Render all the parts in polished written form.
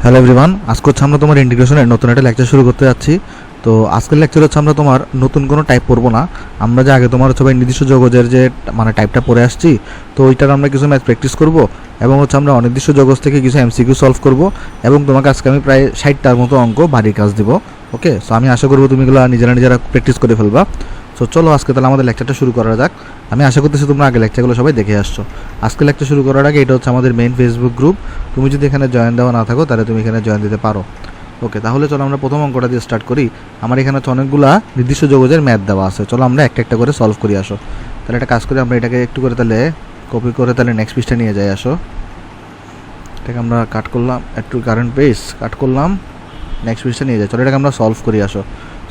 Hello everyone, আজকে হচ্ছে আমরা তোমার ইন্টিগ্রেশনের নতুন একটা লেকচার শুরু করতে যাচ্ছি। তো আজকের লেকচার হচ্ছে আমরা তোমার নতুন কোনো টাইপ পড়বো না। আমরা যে আগে তোমার হচ্ছে ভাই নির্দিষ্ট যৌগজের যে মানে টাইপটা পড়ে আসছি, তো ওইটার আমরা কিছু ম্যাথ প্র্যাকটিস করব এবং হচ্ছে আমরা অনির্দিষ্ট যৌগজ থেকে কিছু এমসিকিউ সলভ করব এবং তোমাকে আজকে আমি প্রায় 60টার মতো অঙ্ক বাড়ির কাজ দিব। ওকে, সো আমি আশা করবো তুমি এগুলো নিজেরা প্র্যাকটিস করে ফেলবা। সো চলো আজকে তাহলে আমাদের লেকচারটা শুরু করা যাক। আমি আশা করতেছি তোমরা আগে লেকচারগুলো সবাই দেখে আসছো। আজকে লেকচার শুরু করার আগে এটা হচ্ছে আমাদের মেইন ফেসবুক গ্রুপ। তুমি যদি এখানে জয়েন দেওয়া না থাকো তাহলে তুমি এখানে জয়েন দিতে পারো। ওকে, তাহলে চলো আমরা প্রথম অঙ্কটা দিয়ে স্টার্ট করি। আমার এখানে হচ্ছে অনেকগুলা নির্দিষ্ট যৌগজের ম্যাথ দেওয়া আছে। চলো আমরা একটা একটা করে সলভ করি আসো। তাহলে একটা কাজ করি, আমরা এটাকে একটু করে তাহলে কপি করে তাহলে নেক্সট পেজটা নিয়ে যাই আসো। এটাকে আমরা কাট করলাম, একটু কারেন্ট পেজ কাট করলাম, নেক্সট পেজটা নিয়ে যাই। চলো এটাকে আমরা সলভ করি আসো।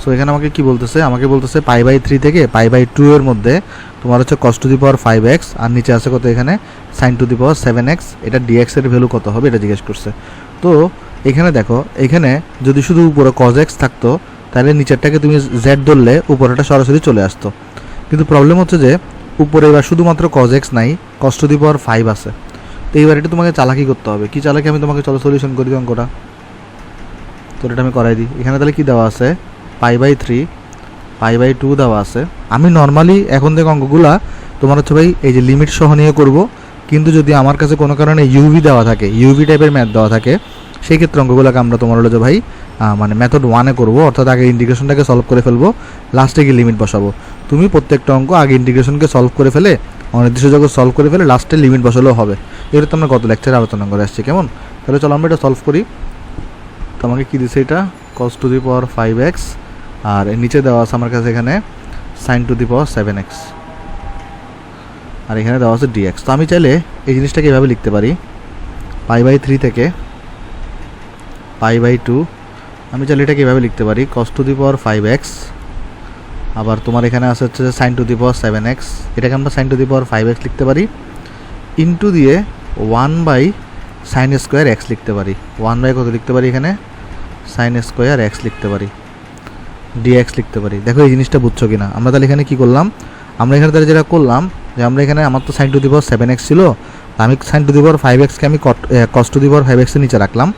সো এখানে আমাকে কি বলতেছে, আমাকে বলতেছে π/3 থেকে π/2 এর মধ্যে তোমার হচ্ছে cos to the power 5x আর নিচে আছে কত এখানে sin to the power 7x। এটা dx এর ভ্যালু কত হবে এটা জিজ্ঞেস করছে। তো এখানে দেখো, এখানে যদি শুধু উপরে cos x থাকতো তাহলে নিচেরটাকে তুমি z ধরলে উপরেটা সরাসরি চলে আসতো। কিন্তু প্রবলেম হচ্ছে যে উপরে এবার শুধুমাত্র cos x নাই, cos টু দি পাওয়ার 5 আছে। তো এইবার এটা তোমাকে চালাকি করতে হবে। কি চালাকি আমি তোমাকে চলো সলিউশন করি অঙ্কটা। তো এটা আমি করাই দিই। এখানে তাহলে কি দেওয়া আছে, π/3 π/2 দেওয়া আছে। আমি নর্মালি এখন থেকে অঙ্কগুলা তোমার হচ্ছে ভাই এই যে লিমিট সহ নিয়ে করব, কিন্তু যদি আমার কাছে কোনো কারণে ইউভি দেওয়া থাকে, ইউভি টাইপের ম্যাথ দেওয়া থাকে, সেই ক্ষেত্রে অঙ্কগুলোকে আমরা তোমার হলো যে ভাই মানে মেথড 1-এ করবো, অর্থাৎ আগে ইন্টিগ্রেশনটাকে সলভ করে ফেলবো, লাস্টে গিয়ে লিমিট বসাবো। তুমি প্রত্যেকটা অঙ্ক আগে ইন্টিগ্রেশনকে সলভ করে ফেলে, অনির্দিষ্ট যখন সলভ করে ফেলে লাস্টে লিমিট বসালেও হবে। এটা তো আমরা গত লেকচারে আলোচনা করে আসছি। কেমন? তাহলে চলো আমরা এটা সলভ করি। তো আমাকে কী দিছে এটা, cos to the power 5x আর এর নিচে দেওয়া আছে আমার কাছে এখানে sin to the power 7x আর এখানে দেওয়া আছে dx। তো আমি চাইলে এই জিনিসটাকে এভাবে লিখতে পারি, π/3 থেকে π/2, আমি চাইলে এটাকে এভাবে লিখতে পারি cos to the power 5x, আবার তোমার এখানে আছে হচ্ছে sin to the power 7x, এটাকে আমরা sin to the power 5x লিখতে পারি, ইন্টু দিয়ে 1/sin স্কোয়ার x লিখতে পারি। 1/, কত লিখতে পারি এখানে, sin স্কোয়ার x লিখতে পারি, dx লিখতে পারি। দেখো এই জিনিসটা বুঝছো কিনা। আমরা তাহলে এখানে কি করলাম, আমরা এখানে তাহলে যেটা করলাম যে আমরা এখানে আমার তো sin to the power 7x ছিল, আমি sin টু দি পাওয়ার 5xকে আমি cos to the power 5x এর নিচে রাখলাম,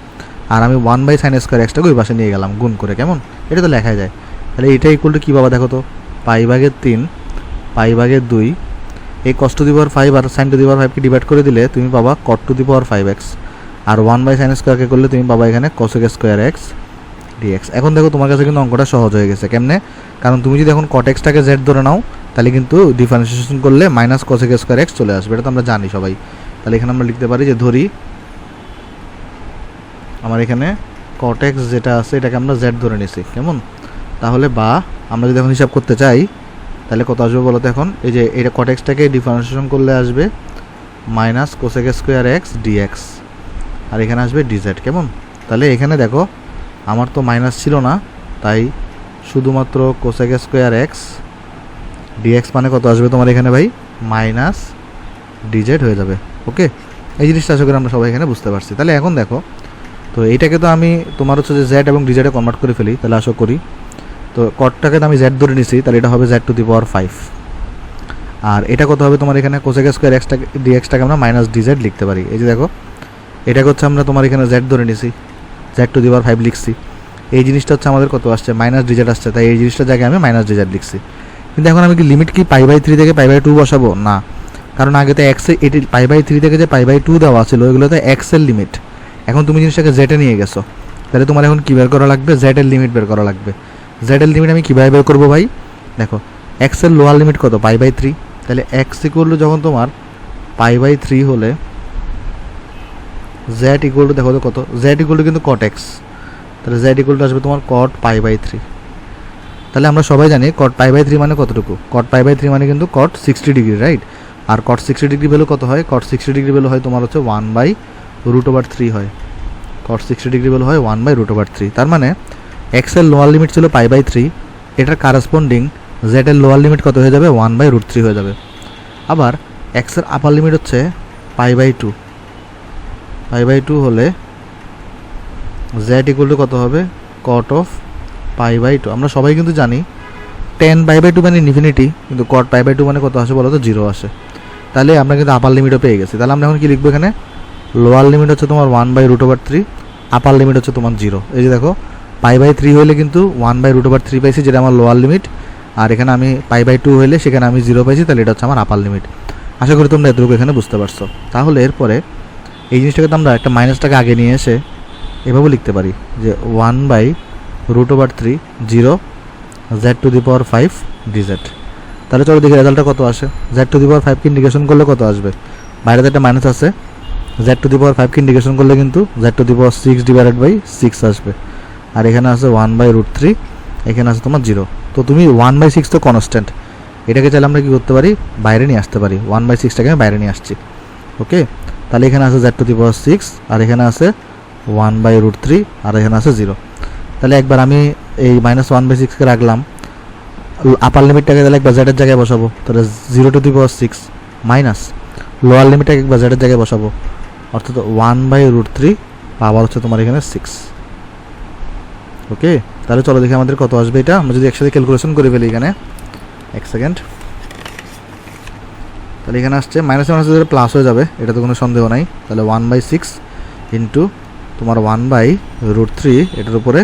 আর আমি 1/sin স্কোয়ার xটাকে ওই পাশে নিয়ে গেলাম গুণ করে। কেমন? এটা তো লেখাই যায়। তাহলে এটা ইকুয়াল টু কী পাবা দেখো তো, π/3 π/2, এই cos টু দি পাওয়ার 5 আর sin টু দি পাওয়ার 5কে ডিভাইড করে দিলে তুমি পাবা cot two the power 5x, R 1/sin স্কোয়ারকে করলে তুমি পাবা এখানে cosec স্কোয়ার x dx। এখন দেখো তোমার কাছে কিন্তু অঙ্কটা সহজ হয়ে গেছে। কেমনে? কারণ তুমি যদি এখন cot xটাকে z ধরে নাও তাহলে কিন্তু ডিফারেন্সিয়েশন করলে মাইনাস cosec স্কোয়ার x চলে আসবে। এটা তো আমরা জানি সবাই। তাহলে এখানে আমরা লিখতে পারি যে ধরি আমার এখানে cot x যেটা আছে এটাকে আমরা z ধরে নিছি। কেমন? তাহলে বা আমরা যদি এখন হিসাব করতে চাই তাহলে কত আসবে বলো তো এখন, এই যে এটা cot xটাকে ডিফারেন্সিয়েশন করলে আসবে minus cosec square x dx, আর এখানে আসবে dz। কেমন? তাহলে এখানে দেখো আমার তো মাইনাস ছিল না, তাই শুধুমাত্র cosec স্কোয়ার x dx মানে কত আসবে তোমার এখানে ভাই, মাইনাস dz হয়ে যাবে। ওকে, এই জিনিসটা আশা করি আমরা সবাই এখানে বুঝতে পারছি। তাহলে এখন দেখো, তো এইটাকে তো আমি তোমার হচ্ছে যে z এবং dz এ কনভার্ট করে ফেলি। তাহলে আশা করি তো কটটাকে তো আমি z ধরে নিছি, তাহলে এটা হবে z টু দি পাওয়ার 5, আর এটা কত হবে তোমার এখানে cosec স্কোয়ার xটাকে dxটাকে আমরা মাইনাস dz লিখতে পারি। এই যে দেখো এটাকে হচ্ছে আমরা তোমার এখানে z ধরে নিছি, z টু দি পাওয়ার 5 লিখছি। এই জিনিসটা হচ্ছে আমাদের কত আসছে, মাইনাস dz আসছে, তাই এই জিনিসটার জায়গায় আমি মাইনাস dz লিখছি। কিন্তু এখন আমি কি লিমিট কি π/3 থেকে π/2 বসাবো? না, কারণ আগে তো x এটি π/3 থেকে যে π/2 দেওয়া ছিল ওইগুলো তো x এর লিমিট। এখন তুমি জিনিসটাকে z এ নিয়ে গেছো, তাহলে তোমার এখন কী বের করা লাগবে, z এর লিমিট বের করা লাগবে। z এর লিমিট আমি কীভাবে বের করবো ভাই, দেখো x এর লোয়ার লিমিট কত, π/3, তাহলে x ইকুয়াল টু যখন তোমার π/3 হলে z ইকুয়াল টু দেখো তো কত, z ইকুয়াল টু কিন্তু cot x, তাহলে z ইকুয়াল টু আসবে তোমার cot π/3। তাহলে আমরা সবাই জানি cot π/3 মানে কতটুকু, cot π/3 মানে কিন্তু cot 60 ডিগ্রি, রাইট? আর cot 60 ডিগ্রি ভ্যালু কত হয়, cot 60 ডিগ্রি ভ্যালু হয় তোমার হচ্ছে 1/√3 হয়। cot 60 ডিগ্রি ভ্যালু হয় 1/√3। তার মানে x এর লোয়ার লিমিট ছিল π/3, এটার কারেসপন্ডিং z এর লোয়ার লিমিট কত হয়ে যাবে, 1/√3 হয়ে যাবে। আবার x এর আপার লিমিট হচ্ছে π/2, π/2 হলে z ইকুয়াল টু কত হবে, cot অফ π/2। আমরা সবাই কিন্তু জানি tan π/2 মানে ইনফিনিটি, কিন্তু cot π/2 মানে কত আসে বলো তো, 0 আসে। তাহলে আমরা কিন্তু আপার লিমিটও পেয়ে গেছি। তাহলে আমরা এখন কি লিখবো এখানে, লোয়ার লিমিট হচ্ছে তোমার 1/√3, আপার লিমিট হচ্ছে তোমার 0। এই যে দেখো π/3 হলে কিন্তু 1/√3 পাইছি, যেটা আমার লোয়ার লিমিট, আর এখানে আমি π/2 হলে সেখানে আমি 0 পাইছি, তাহলে এটা হচ্ছে আমার আপার লিমিট। আশা করি তোমরা এতটুকু এখানে বুঝতে পারছো। তাহলে এরপরে এই জিনিসটাকে তো আমরা একটা মাইনাসটাকে আগে নিয়ে এসে এভাবে লিখতে পারি যে 1/√3 0 z⁵ dz। তাহলে চলো দেখি রেজাল্টটা কত আসে। z⁵ কে ইন্ডিকেশন করলে কত আসবে? বাইরে তো একটা মাইনাস আছে, z⁵ কে ইন্ডিকেশন করলে কিন্তু z⁶/6 আসবে, আর এখানে আছে 1/√3, এখানে আছে তোমার 0। তো তুমি 1/6 তো কনস্ট্যান্ট, এটাকে চাইলে আমরা কী করতে পারি, বাইরে নিয়ে আসতে পারি। 1/6টাকে আমি বাইরে নিয়ে আসছি। ওকে, তাহলে এখানে আছে z⁶, আর এখানে আছে 1/√3, আর এখানে আছে 0। তাহলে একবার আমি এই -1/6কে রাখলাম, আপার লিমিটটাকে তাহলে একবার জেডের জায়গায় বসাবো, তাহলে 0⁶ মাইনাস লোয়ার লিমিটটাকে একবার জেডের জায়গায় বসাবো, অর্থাৎ 1/√3 পাওয়ার হচ্ছে তোমার এখানে 6। ওকে, তাহলে চলো দেখি আমাদের কত আসবে এটা। আমরা যদি একসাথে ক্যালকুলেশন করে ফেলি এখানে, এক সেকেন্ড। তাহলে এখানে আসছে মাইনাসে মাইনাসে প্লাস হয়ে যাবে, এটা তো কোনো সন্দেহ নাই। তাহলে 1/6 ইন্টু তোমার 1/√3, এটার উপরে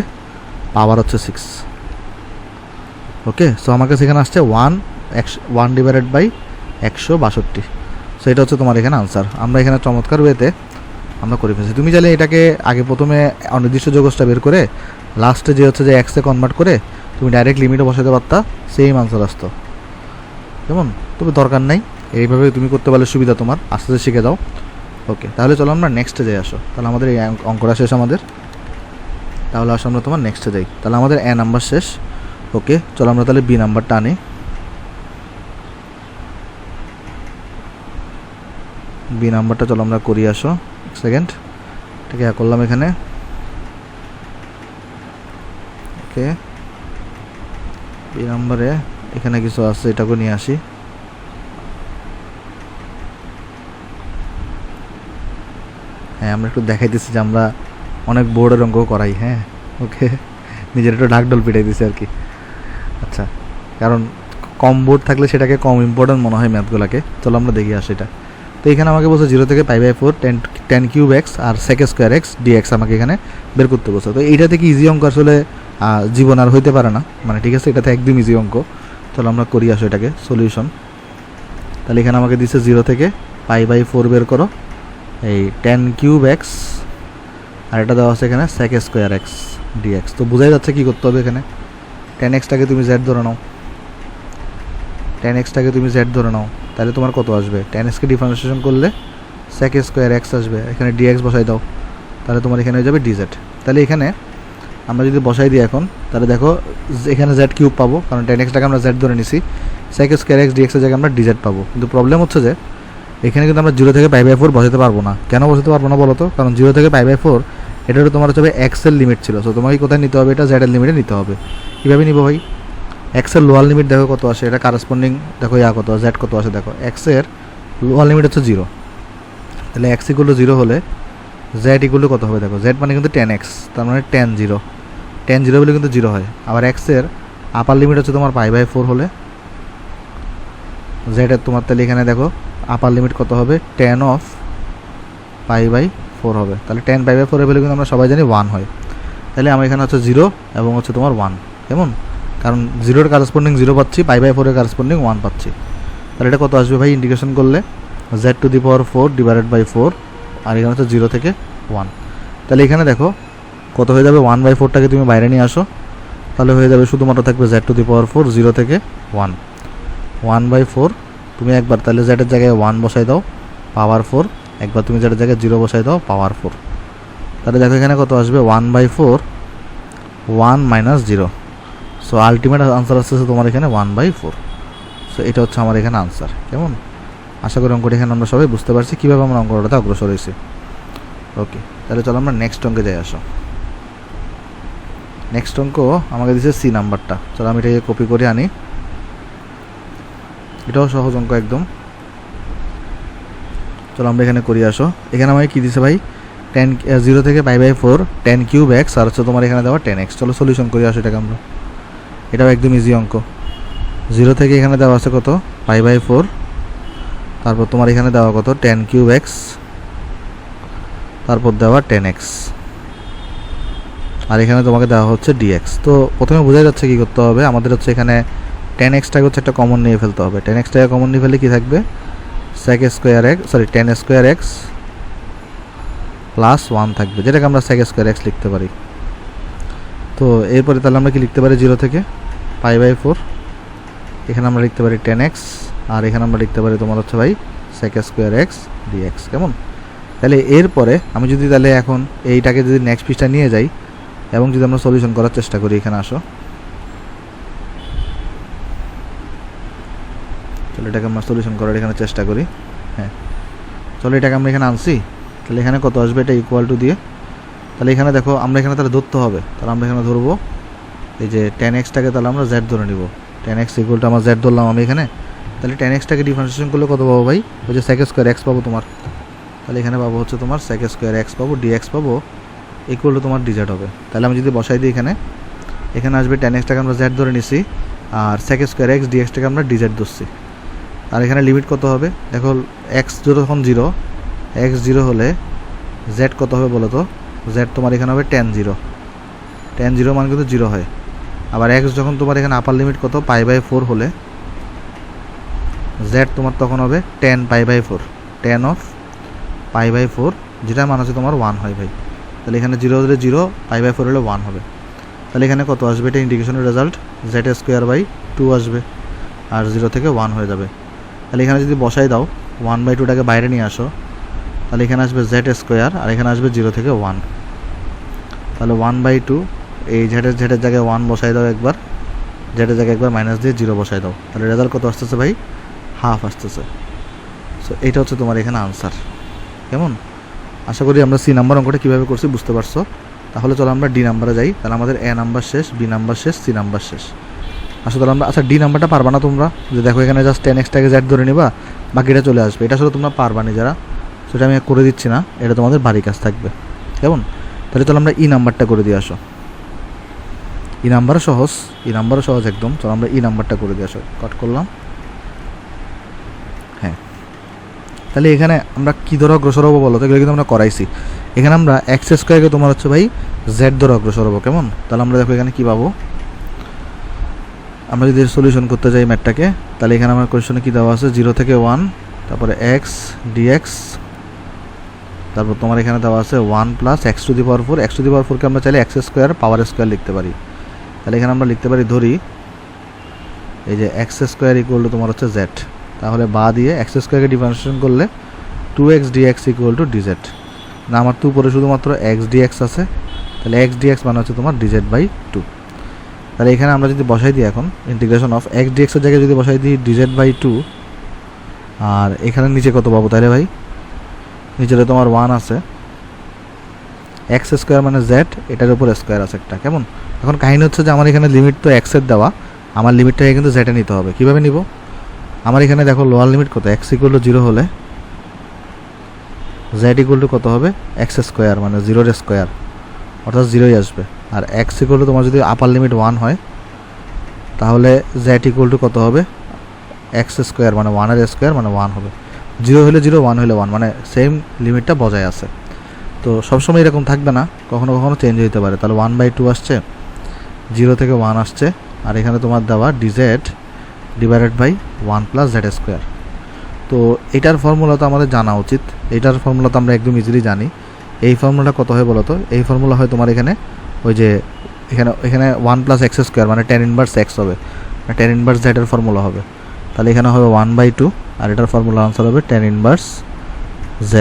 পাওয়ার হচ্ছে 6। ওকে, সো আমার কাছে এখানে আসছে 1/162। সো এটা হচ্ছে তোমার এখানে আনসার। আমরা এখানে চমৎকার ওয়েতে আমরা করে ফেলছি। তুমি চাইলে এটাকে আগে প্রথমে অনির্দিষ্ট যোগসটা বের করে লাস্টে যে হচ্ছে যে এক্সে কনভার্ট করে তুমি ডাইরেক্ট লিমিটে বসাতে পারতা, সেম আনসার আসতো। কেমন? তবে দরকার নাই, এইভাবে তুমি করতে পারলে সুবিধা তোমার, আস্তে আস্তে শিখে যাও। ওকে, তাহলে চলো আমরা নেক্সটে যাই। আসো, তাহলে আমাদের এই অঙ্কটা শেষ আমাদের। তাহলে আসো আমরা তোমার নেক্সটে যাই। তাহলে আমাদের এ নাম্বার শেষ। ওকে, চলো আমরা তাহলে বি নাম্বারটা আনি। বি নাম্বারটা চলো আমরা করি। আসো এক সেকেন্ড, এটাকে করলাম এখানে। ওকে, বি নাম্বারে এখানে কিছু আছে, এটাকে নিয়ে আসি। হ্যাঁ, আমরা একটু দেখাইতেছি যে আমরা অনেক বোর্ডের অঙ্ক করাই। হ্যাঁ, ওকে, নিজের একটু ঢাকঢোল পিটাই দিছি আর কি। আচ্ছা, কারণ কম বোর্ড থাকলে সেটাকে কম ইম্পর্টেন্ট মনে হয় ম্যাথগুলোকে। চলো আমরা দেখি আসি এটা। তো এখানে আমাকে বলছে 0 থেকে π/4 10³ আর sec² dx আমাকে এখানে বের করতে বলছে। তো এইটা থেকে ইজি অঙ্ক আসলে জীবন আর হইতে পারে না, মানে ঠিক আছে, এটাতে একদম ইজি অঙ্ক। চলো আমরা করি আসো এটাকে সলিউশন। তাহলে এখানে আমাকে দিচ্ছে 0 থেকে π/4 বের করো, এই 10³ আর এটা দেওয়া আছে এখানে sec² dx। তো বোঝাই যাচ্ছে কী করতে হবে এখানে। 10x-টাকে তুমি z ধরে নাও, 10x-টাকে তুমি z ধরে নাও, তাহলে তোমার কত আসবে? 10x-কে ডিফারেন্সিয়েশন করলে sec² আসবে, এখানে dx বসাই দাও, তাহলে তোমার এখানে হয়ে যাবে dz। তাহলে এখানে আমরা যদি বসাই দিই এখন, তাহলে দেখো এখানে z³ পাবো, কারণ 10x-টাকে আমরা z ধরে নিছি। sec² dx-এর জায়গায় আমরা dz পাবো। কিন্তু প্রবলেম হচ্ছে যে এখানে কিন্তু আমরা 0 থেকে π/4 বসাতে পারবো না। কেন বসাতে পারবো না বলো তো? কারণ 0 থেকে π/4 এটা তোমার হচ্ছে x-এর লিমিট ছিল। সো তোমাকে কোথায় নিতে হবে? এটা z-এর লিমিটে নিতে হবে। কীভাবে নিবো ভাই? x-এর লোয়ার লিমিট দেখো কত আসে, এটা কারেসপন্ডিং দেখো কত, z কত আসে দেখো। x-এর লোয়ার লিমিট হচ্ছে 0, তাহলে x = 0 হলে z = কত হবে দেখো। z মানে কিন্তু 10x, তার মানে 10 বলে কিন্তু 0 হয়। আবার x-এর আপার লিমিট হচ্ছে তোমার π/4 হলে z-এর তোমার, তাহলে এখানে দেখো আপার লিমিট কত হবে? 10 π/4 হবে। তাহলে 10 π/4 বলে কিন্তু আমরা সবাই জানি 1 হয়। তাহলে আমার এখানে হচ্ছে 0 এবং হচ্ছে তোমার 1, কেমন? কারণ 0-এর কারেসপন্ডিং 0 পাচ্ছি, π/4-এর কারেসপন্ডিং 1 পাচ্ছি। তাহলে এটা কত আসবে ভাই ইন্ডিকেশন করলে? z⁴/4 আর এখানে হচ্ছে 0 থেকে 1। তাহলে এখানে দেখো কত হয়ে যাবে? 1/4টাকে তুমি বাইরে নিয়ে আসো, তাহলে হয়ে যাবে শুধুমাত্র থাকবে z⁴ 0 থেকে 1। 1/4 তুমি একবার তাহলে z-এর জায়গায় 1 বসাই দাও, পাওয়ার 4। একবার তুমি z-এর জায়গায় 0 বসাই দাও, পাওয়ার 4। তাহলে দেখো এখানে কত আসবে? 1/4 1 - 0। সো আলটিমেট আনসার আসছে তোমার এখানে 1/4। সো এটা হচ্ছে আমার এখানে আনসার। কেমন? আশা করি অঙ্কটা এখানে আমরা সবাই বুঝতে পারছি কীভাবে আমরা অঙ্কটাতে অগ্রসর হয়েছি। ওকে, তাহলে চলো আমরা নেক্সট অঙ্কে যাই। আসো, নেক্সট অঙ্ক আমাকে দিচ্ছে সি নাম্বারটা। চলো আমি এটাকে কপি করে আনি। এটাও সহজ অঙ্ক একদম। চলো আমরা এখানে করি। আসো, এখানে আমাকে কী দিচ্ছে ভাই? 0 থেকে π/4 10³ আর হচ্ছে তোমার এখানে দেওয়া 10x। চলো সলিউশন করি। আসো এটাকে আমরা, এটাও একদম ইজি অঙ্ক। 0 থেকে এখানে দেওয়া আছে কত? π/4, তারপর তোমার এখানে দেওয়া কত? 10³ তারপর দেওয়া 10x। আর এখানে তোমাকে দেওয়া হচ্ছে ডিএক্স। তো প্রথমে বোঝা যাচ্ছে কী করতে হবে, আমাদের হচ্ছে এখানে 10x-টাকে হচ্ছে একটা কমন নিয়ে ফেলতে হবে। 10x-টাকে কমন নিয়ে ফেলে কী থাকবে, sec square x 10 square x plus 1 থাকবে, যেটাকে আমরা sec স্কোয়ার এক্স লিখতে পারি। তো এরপরে তাহলে আমরা কি লিখতে পারি, 0 থেকে π/4, এখানে আমরা লিখতে পারি 10x, আর এখানে আমরা লিখতে পারি তোমার হচ্ছে ভাই sec স্কোয়ার এক্স ডিএক্স। কেমন? তাহলে এরপরে আমি যদি তাহলে এখন এইটাকে যদি নেক্সট পৃষ্ঠা নিয়ে যাই এবং যদি আমরা সলিউশন করার চেষ্টা করি, এখানে আসো, চলো এটাকে আমরা সলিউশন করার এখানে চেষ্টা করি। হ্যাঁ, চলো এটাকে আমরা এখানে আনছি। তাহলে এখানে কত আসবে, এটা ইকুয়াল টু দিয়ে, তাহলে এখানে দেখো আমরা এখানে তাহলে ধরতে হবে, তাহলে আমরা এখানে ধরবো এই যে 10x-টাকে তাহলে আমরা z ধরে নিব। 10x ইকুয়াল টু আমার z ধরলাম আমি এখানে। তাহলে 10x-টাকে ডিফারেন্সিয়েশন করলে কত পাবো ভাই, ওই যে sec স্কোয়ার এক্স পাবো তোমার। তাহলে এখানে পাবো হচ্ছে তোমার sec স্কোয়ার এক্স পাবো, dx পাবো ইকুয়াল টু তোমার dz হবে। তাহলে আমি যদি বসাই দিই এখানে, এখানে আসবে 10x-টাকে আমরা z ধরে নিছি, আর sec স্কোয়ার এক্স dx-টাকে আমরা dz ধরছি। আর এখানে লিমিট কত হবে দেখো, এক্স যখন 0, x 0 হলে z কত হবে বলো তো, z তোমার এখানে হবে tan 0, tan 0 মান কিন্তু 0 হয়। আবার x যখন তোমার এখানে আপার লিমিট কত π/4 হলে z তোমার তখন হবে tan π/4, tan অফ π/4, যেটা মান আছে তোমার 1 হয় ভাই। তাহলে এখানে 0 হলে 0, π/4 হলে 1 হবে। তাহলে এখানে কত আসবে, এটা ইন্টিগ্রেশনের রেজাল্ট z²/2 আসবে, আর 0 থেকে 1 হয়ে যাবে। তাহলে এখানে যদি বসাই দাও 1/2টাকে বাইরে নিয়ে আসো, তাহলে এখানে আসবে z², আর এখানে আসবে 0 থেকে 1। তাহলে 1/2, এই জেডের জায়গায় 1 বসাই দাও একবার, জেডের জায়গায় একবার মাইনাস দিয়ে 0 বসাই দাও, তাহলে রেজাল্ট কত আসতেছে ভাই, হাফ আসতেছে। সো এইটা হচ্ছে তোমার এখানে আনসার। কেমন? আশা করি আমরা সি নাম্বার অঙ্কটা কীভাবে করছি বুঝতে পারছো। তাহলে চলো আমরা ডি নাম্বারে যাই। তাহলে আমাদের এ নাম্বার শেষ, বি নাম্বার শেষ, সি নাম্বার শেষ। আসলে আমরা ডি নাম্বারটা পারবা না তোমরা, যে দেখো এখানে জাস্ট 10x-টাকে z ধরে নিবা, বাকিটা চলে আসবে, এটা আসলে তোমরা পারবা না যারা, সেটা আমি করে দিচ্ছি না, এটা তোমাদের বাড়ির কাজ থাকবে। কেমন? তাহলে চলো আমরা ই নাম্বারটা করে দিয়ে আসো। ই নাম্বারও সহজ একদম। চলো আমরা ই নাম্বারটা করে দিয়ে আসো, কাট করলাম। হ্যাঁ, তাহলে এখানে আমরা কী ধরো অগ্রসর হবো বলো তো, এগুলো কিন্তু আমরা করাইছি। এখানে আমরা x² তোমার হচ্ছে ভাই z ধরো অগ্রসর হবো। কেমন? তাহলে আমরা দেখো এখানে কী পাবো, আমরা যদি সলিউশন করতে যাই ম্যাথটাকে, তাহলে এখানে আমার কোয়েশ্চনে কী দেওয়া আছে, 0 থেকে 1, তারপরে x dx, তারপর তোমার এখানে দেওয়া আছে 1 প্লাস x⁴, x⁴কে আমরা চাইলে x² পাওয়ার স্কোয়ার লিখতে পারি। তাহলে এখানে আমরা লিখতে পারি, ধরি এই যে x² ইকুয়াল টু তোমার হচ্ছে z, তাহলে বা দিয়ে x²কে ডিফারেন্সিয়েশন করলে 2x dx equal to dz। না, আমার তো উপরে শুধুমাত্র x dx আছে, তাহলে x dx মানে হচ্ছে তোমার dz/2। তাহলে এখানে আমরা যদি বসাই দিই এখন ইন্টিগ্রেশন অফ x dx এর জায়গায় যদি বসাই দিই dz/2, আর এখানে নিচে কত পাবো তাহলে ভাই, নিচে তোমার 1 আছে, x² মানে z, এটার উপর স্কোয়ার আছে একটা। কেমন? এখন কাহিনী হচ্ছে যে আমার এখানে লিমিট তো x এর দেওয়া, আমার লিমিটটাকে কিন্তু z এ নিতে হবে। কীভাবে নিব, আমার এখানে দেখো লোয়ার লিমিট কত, x ইকুয়াল টু 0 হলে z ইকুয়াল টু কত হবে, x² মানে 0 এর স্কোয়ার, অর্থাৎ 0ই আসবে। আর x ইকুয়াল টু তোমার যদি আপার লিমিট 1 হয়, তাহলে z ইকুয়াল টু কত হবে, x² মানে 1 এর স্কোয়ার মানে 1 হবে। 0 হলে 0, 1 হলে 1, মানে সেম লিমিটটা বজায় আছে। তো সবসময় এরকম থাকবে না, কখনো কখনো চেঞ্জ হতে পারে। তাহলে 1/2 আসছে, 0 থেকে 1 আসছে, আর এখানে তোমার দেওয়া dz/1 প্লাস z²। তো এটার ফর্মুলা তো আমাদের জানা উচিত, এটার ফর্মুলা তো আমরা একদম ইজিলি জানি। এই ফর্মুলাটা কত হয় বলো তো, এই ফর্মুলা হয় তোমার এখানে ওই যে এখানে 1 প্লাস x² মানে tan ইনভার্স x হবে, tan ইনভার্স z এর ফর্মুলা হবে। তাহলে এখানে হবে 1/2, আর এটার ফর্মুলা আনসার হবে tan ইনভার্স z।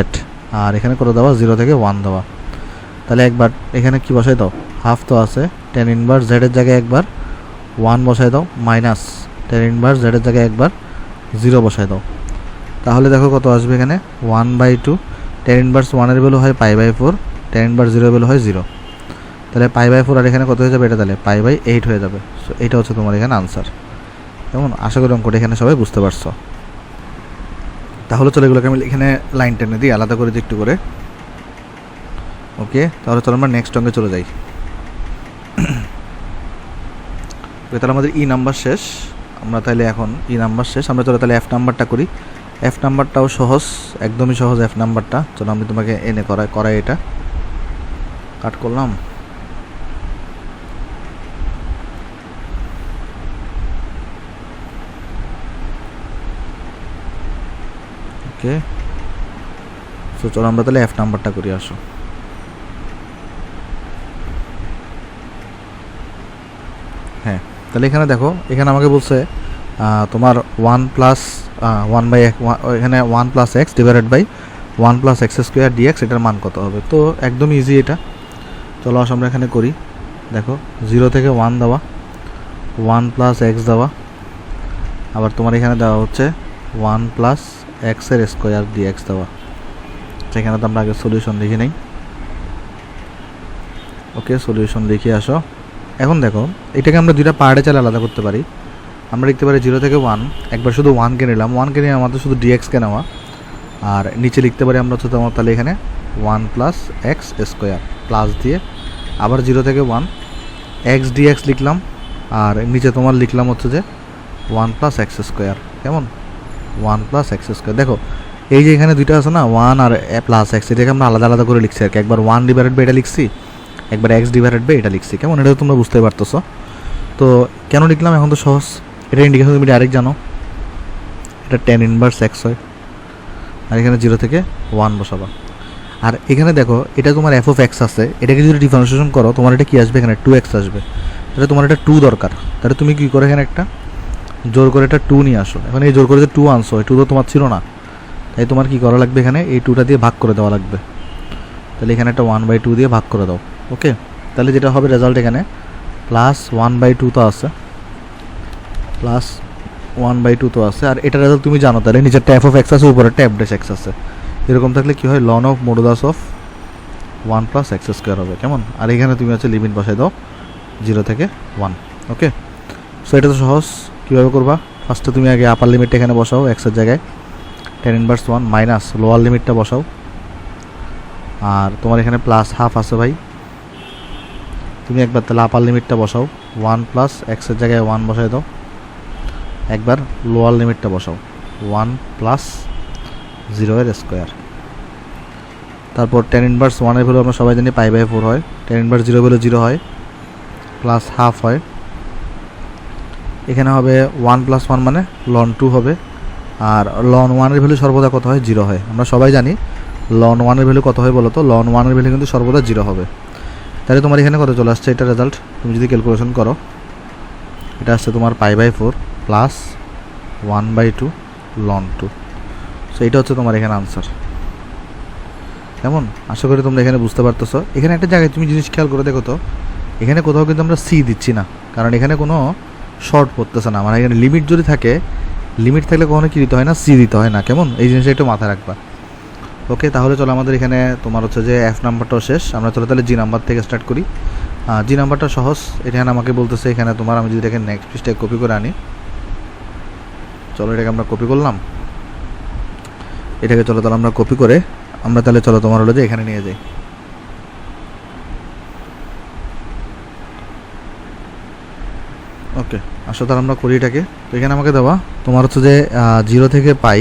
আর এখানে কত দেওয়া, 0 থেকে 1 দেওয়া। তাহলে একবার এখানে কি বসাই দাও, হাফ তো আছে, tan ইনভার্স z এর জায়গায় একবার 1 বসাই দাও, মাইনাস tan ইনভার্স z এর জায়গায় একবার 0 বসাই দাও। তাহলে দেখো কত আসবে এখানে, 1/2, tan ইনভার্স 1 এর ভ্যালু হয় π/4, tan ইনভার্স 0 এর ভ্যালু হয় 0। তাহলে π/4 আর এখানে কত হয়ে যাবে, এটা তাহলে π/8 হয়ে যাবে। সো এটা হচ্ছে তোমার এখানে আনসার। কেমন? আশা করি অঙ্কটা এখানে সবাই বুঝতে পারছো। তাহলে চলে এগুলোকে আমি এখানে লাইন টেনে দিই, আলাদা করে দিই একটু করে। ওকে, তাহলে চলো আমরা নেক্সট অঙ্কে চলে যাই। তাহলে আমাদের ই নাম্বার শেষ, আমরা তাহলে এখন ই নাম্বার শেষ, আমরা চলো তাহলে এফ নাম্বারটা করি। এফ নাম্বারটাও সহজ, একদমই সহজ এফ নাম্বারটা। চলো আমি তোমাকে এনে করাই এটা, কাট করলাম। ওকে, সো চলো আমরা তাহলে এফ নাম্বারটা করি। আসো, হ্যাঁ, তাহলে এখানে দেখো, এখানে আমাকে বলছে তোমার 1 প্লাস 1 বাই এখানে 1 plus x divided by 1 plus x square dx, এটার মান কত হবে। তো একদম ইজি এটা, চলো আসো আমরা এখানে করি। দেখো 0 থেকে 1 দেওয়া, 1 প্লাস এক্স দেওয়া, আবার তোমার এখানে দেওয়া হচ্ছে 1 প্লাস এক্সের স্কোয়ার ডিএক্স দেওয়া। সেখানে তো আমরা আগে সলিউশন লিখি নেই। ওকে, সলিউশন লিখে আসো। এখন দেখো, এটাকে আমরা দুইটা পার্টে চালে আলাদা করতে পারি। আমরা লিখতে পারি 0 থেকে 1, একবার শুধু 1কে নিলাম, 1কে নিয়ে আমাদের শুধু ডিএক্সকে নেওয়া, আর নিচে লিখতে পারি আমরা হচ্ছে তোমার তাহলে এখানে 1 প্লাস এক্স স্কোয়ার প্লাস দিয়ে আবার 0 থেকে 1 এক্স ডিএক্স লিখলাম, আর নিচে তোমার লিখলাম হচ্ছে যে 1 প্লাস এক্স স্কোয়ার। কেমন? 1 প্লাস এক্স স্কোয়ার। দেখো এই যে এখানে দুইটা আছে না, 1 আর প্লাস এক্স, এটাকে আমরা আলাদা আলাদা করে লিখছি আর কি। একবার 1 ডিভাইডেড বাই এটা লিখছি, একবার এক্স ডিভাইডেড বাই এটা লিখছি। কেমন? এটা তোমরা বুঝতে পারতেছো। তো কেন লিখলাম এখন তো সহজ, এটা ইন্ডিকেশন তুমি ডাইরেক্ট জানো, এটা tan ইনভার্স এক্স হয়, আর এখানে 0 থেকে 1 বসাবা। আর এখানে দেখো এটা তোমার এফ অফ এক্স আছে, এটাকে যদি ডিফারেন্সিয়েশন করো তোমার এটা কি আসবে, এখানে 2x আসবে। তাহলে তোমার এটা 2 দরকার, তাহলে তুমি কী করে এখানে একটা জোর করে এটা 2 নিয়ে আসো। এখন এই জোর করে যে 2 আনছো, এই 2 তো তোমার ছিল না, তাই তোমার কী করা লাগবে, এখানে এই 2টা দিয়ে ভাগ করে দেওয়া লাগবে। তাহলে এখানে একটা 1/2 দিয়ে ভাগ করে দাও। ওকে, তাহলে যেটা হবে রেজাল্ট এখানে প্লাস 1/2 তো আছে, প্লাস 1/2 তো আছে, আর এটা রেজাল্ট তুমি জানো। তাহলে নিচেরটা এফ অফ এক্স আছে, উপরেরটা এফ ড্যাশ এক্স আছে। এরকম থাকলে কী হয়, ln of modulus of 1 plus x square হবে। কেমন? আর এখানে তুমি হচ্ছে লিমিট বসাই দাও 0 থেকে 1। ওকে, সো এটা তো সহজ। কীভাবে করবা, ফার্স্টে তুমি আগে আপার লিমিটটা এখানে বসাও এক্সের জায়গায়, tan ইনভার্স 1 মাইনাস লোয়ার লিমিটটা বসাও, আর তোমার এখানে প্লাস হাফ আছে ভাই, তুমি একবার তাহলে আপার লিমিটটা বসাও, 1 প্লাস এক্সের জায়গায় 1 বসাই দাও, একবার লোয়ার লিমিটটা বসাও 1 প্লাস 0 এর স্কোয়ার। তারপর tan ইনভার্স 1 এর ভ্যালু আমরা সবাই জানি π/4 হয়, tan ইনভার্স 0 ভ্যালু 0 হয়, প্লাস হাফ হয়, এখানে হবে 1 প্লাস 1 মানে ln 2 হবে, আর ln 1 এর ভ্যালু সর্বদা কত হয়, 0 হয়। আমরা সবাই জানি ln 1 এর ভ্যালু কত হয় বলো তো, ln 1 এর ভ্যালু কিন্তু সর্বদা 0 হবে। তাহলে তোমার এখানে কত চলে আসছে, এটা রেজাল্ট তুমি যদি ক্যালকুলেশন করো, এটা আসছে তোমার π/4 প্লাস 1/2 ln 2। সো এটা হচ্ছে তোমার এখানে আনসার। কেমন? আশা করি তোমরা এখানে বুঝতে পারতেছো। এখানে একটা জায়গায় তুমি জিনিস খেয়াল করে দেখো তো, এখানে কোথাও কিন্তু আমরা সি দিচ্ছি না, কারণ এখানে কোনো শর্ট পড়তেছে না। মানে এখানে লিমিট যদি থাকে, লিমিট থাকলে কখনো কী দিতে হয় না, সি দিতে হয় না। কেমন? এই জিনিসটা একটু মাথায় রাখবা। ওকে, তাহলে চলো আমাদের এখানে তোমার হচ্ছে যে এফ নাম্বারটাও শেষ। আমরা চলো তাহলে জি নাম্বার থেকে স্টার্ট করি। জি নাম্বারটা সহজ। এখানে আমাকে বলতেছে, এখানে তোমার আমি যদি এটাকে নেক্সট পৃষ্ঠায় কপি করে আনি, চলো এটাকে আমরা কপি করলাম, এটাকে চলো তাহলে আমরা কপি করে আমরা তাহলে চলো তোমার হলো যে এখানে নিয়ে যাই। ওকে, আসো তাহলে আমরা করি এটাকে। তো এখানে আমাকে দেওয়া তোমার হচ্ছে যে 0 থেকে পাই,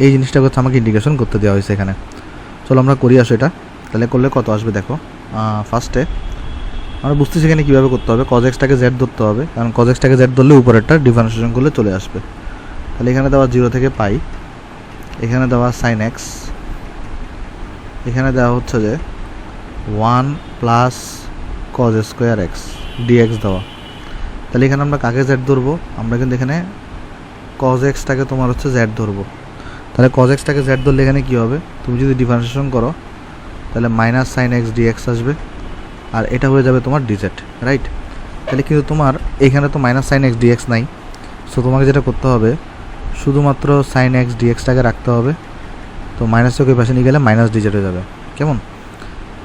এই জিনিসটা হচ্ছে আমাকে ইন্ডিকেশন করতে দেওয়া হয়েছে এখানে। চলো আমরা করি আসো এটা। তাহলে করলে কত আসবে দেখো, ফার্স্টে আমরা বুঝতেছি এখানে কীভাবে করতে হবে, cos x-টাকে z ধরতে হবে, কারণ cos x-টাকে z ধরলে উপরেরটা ডিফারেন্সিয়েশন করলে চলে আসবে। তাহলে এখানে দেওয়া 0 থেকে পাই, এখানে দেওয়া sin x, এখানে দেওয়া হচ্ছে যে 1 plus cos square x dx দেওয়া। তাহলে এখানে আমরা কাকে z ধরবো, আমরা কিন্তু এখানে cos x-টাকে তোমার হচ্ছে z ধরবো। তাহলে cos x-টাকে z ধরলে এখানে কী হবে, তুমি যদি ডিফারেন্সিয়েশন করো তাহলে মাইনাস sin x dx আসবে, আর এটা হয়ে যাবে তোমার dz, রাইট। তাহলে কিন্তু তোমার এখানে তো মাইনাস sin x dx নাই, সো তোমাকে যেটা করতে হবে শুধুমাত্র sin x dx-টাকে রাখতে হবে। তো মাইনাস চোখে পাশে নিয়ে গেলে মাইনাস dz হয়ে যাবে। কেমন?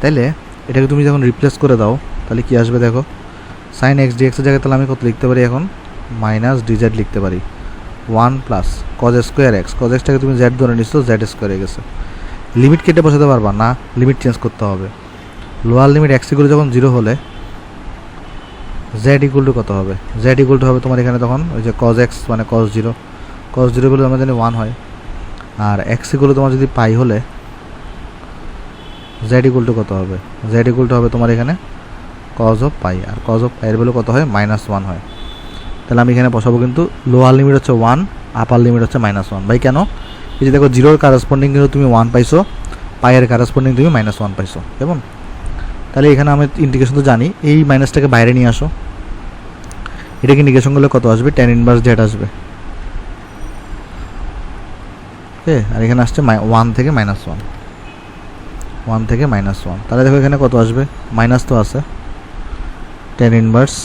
তাইলে এটাকে তুমি যখন রিপ্লেস করে দাও তাহলে কি আসবে দেখো, sin x dx-এর জায়গায় তাহলে আমি কত লিখতে পারি এখন, মাইনাস dz লিখতে পারি, 1 plus cos square x, cos x-টাকে তুমি z ধরে নিচ্ছ, z স্কোয়ার হয়ে গেছে। লিমিট কেটে বসাতে পারবা না, লিমিট চেঞ্জ করতে হবে। লোয়ার লিমিট x ইকুয়াল যখন 0 হলে z ইকুয়াল টু কত হবে, z ইকুয়াল টু হবে তোমার এখানে তখন ওই যে cos x মানে cos 0 বলে আমরা জানি 1 হয়, আর x ইকুয়াল তোমার যদি পাই হলে z ইকুয়াল টু কত হবে, z ইকুয়াল টু হবে তোমার এখানে cos অফ পাই, আর cos অফ পাইয়ের ভ্যালু কত হয়, -1 হয়। তাহলে আমি এখানে বসাবো কিন্তু লোয়ার লিমিট হচ্ছে 1, আপার লিমিট হচ্ছে -1। ভাই কেন? এই যে দেখো জিরোর কারেসপন্ডিং কিন্তু তুমি 1 পাইছো, পাইয়ের কারেসপন্ডিং তুমি -1 পাইছো। কেমন? তাহলে এখানে আমি ইন্টিগ্রেশন তো জানি, এই মাইনাসটাকে বাইরে নিয়ে আসো, এটাকে ইন্টিগ্রেশন করলে কত আসবে? tan ইনভার্স z আসবে। ওকে, আর এখানে আসছে 1 থেকে -1, 1 থেকে -1। তাহলে দেখো এখানে কত আসবে? মাইনাস তো আছে, tan ইনভার্স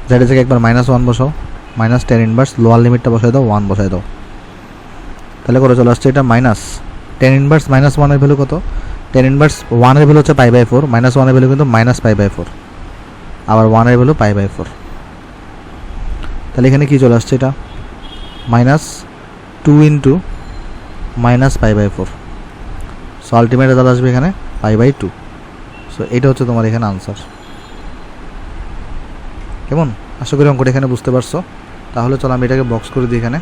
z এর থেকে একবার -1 বসাও, মাইনাস tan ইনভার্স লোয়ার লিমিটটা বসাই দাও, 1 বসাই দাও। তাহলে করে চলে আসছে এটা মাইনাস tan ইনভার্স -1 এর ভ্যালু কত? tan ইনভার্স 1 এর ভ্যালু হচ্ছে π/4, -1 এর ভ্যালু কিন্তু -π/4, আবার 1 এর ভ্যালু π/4। তাহলে এখানে কি চলে আসছে? এটা -2 ইন্টু -π/4। সো আলটিমেট রেজাল্ট আসবে এখানে π/2। সো এটা হচ্ছে তোমার এখানে আনসার। কেমন? আশা করি অঙ্কটা এখানে বুঝতে পারছো। তাহলে চলো আমি এটাকে বক্স করে দিই এখানে।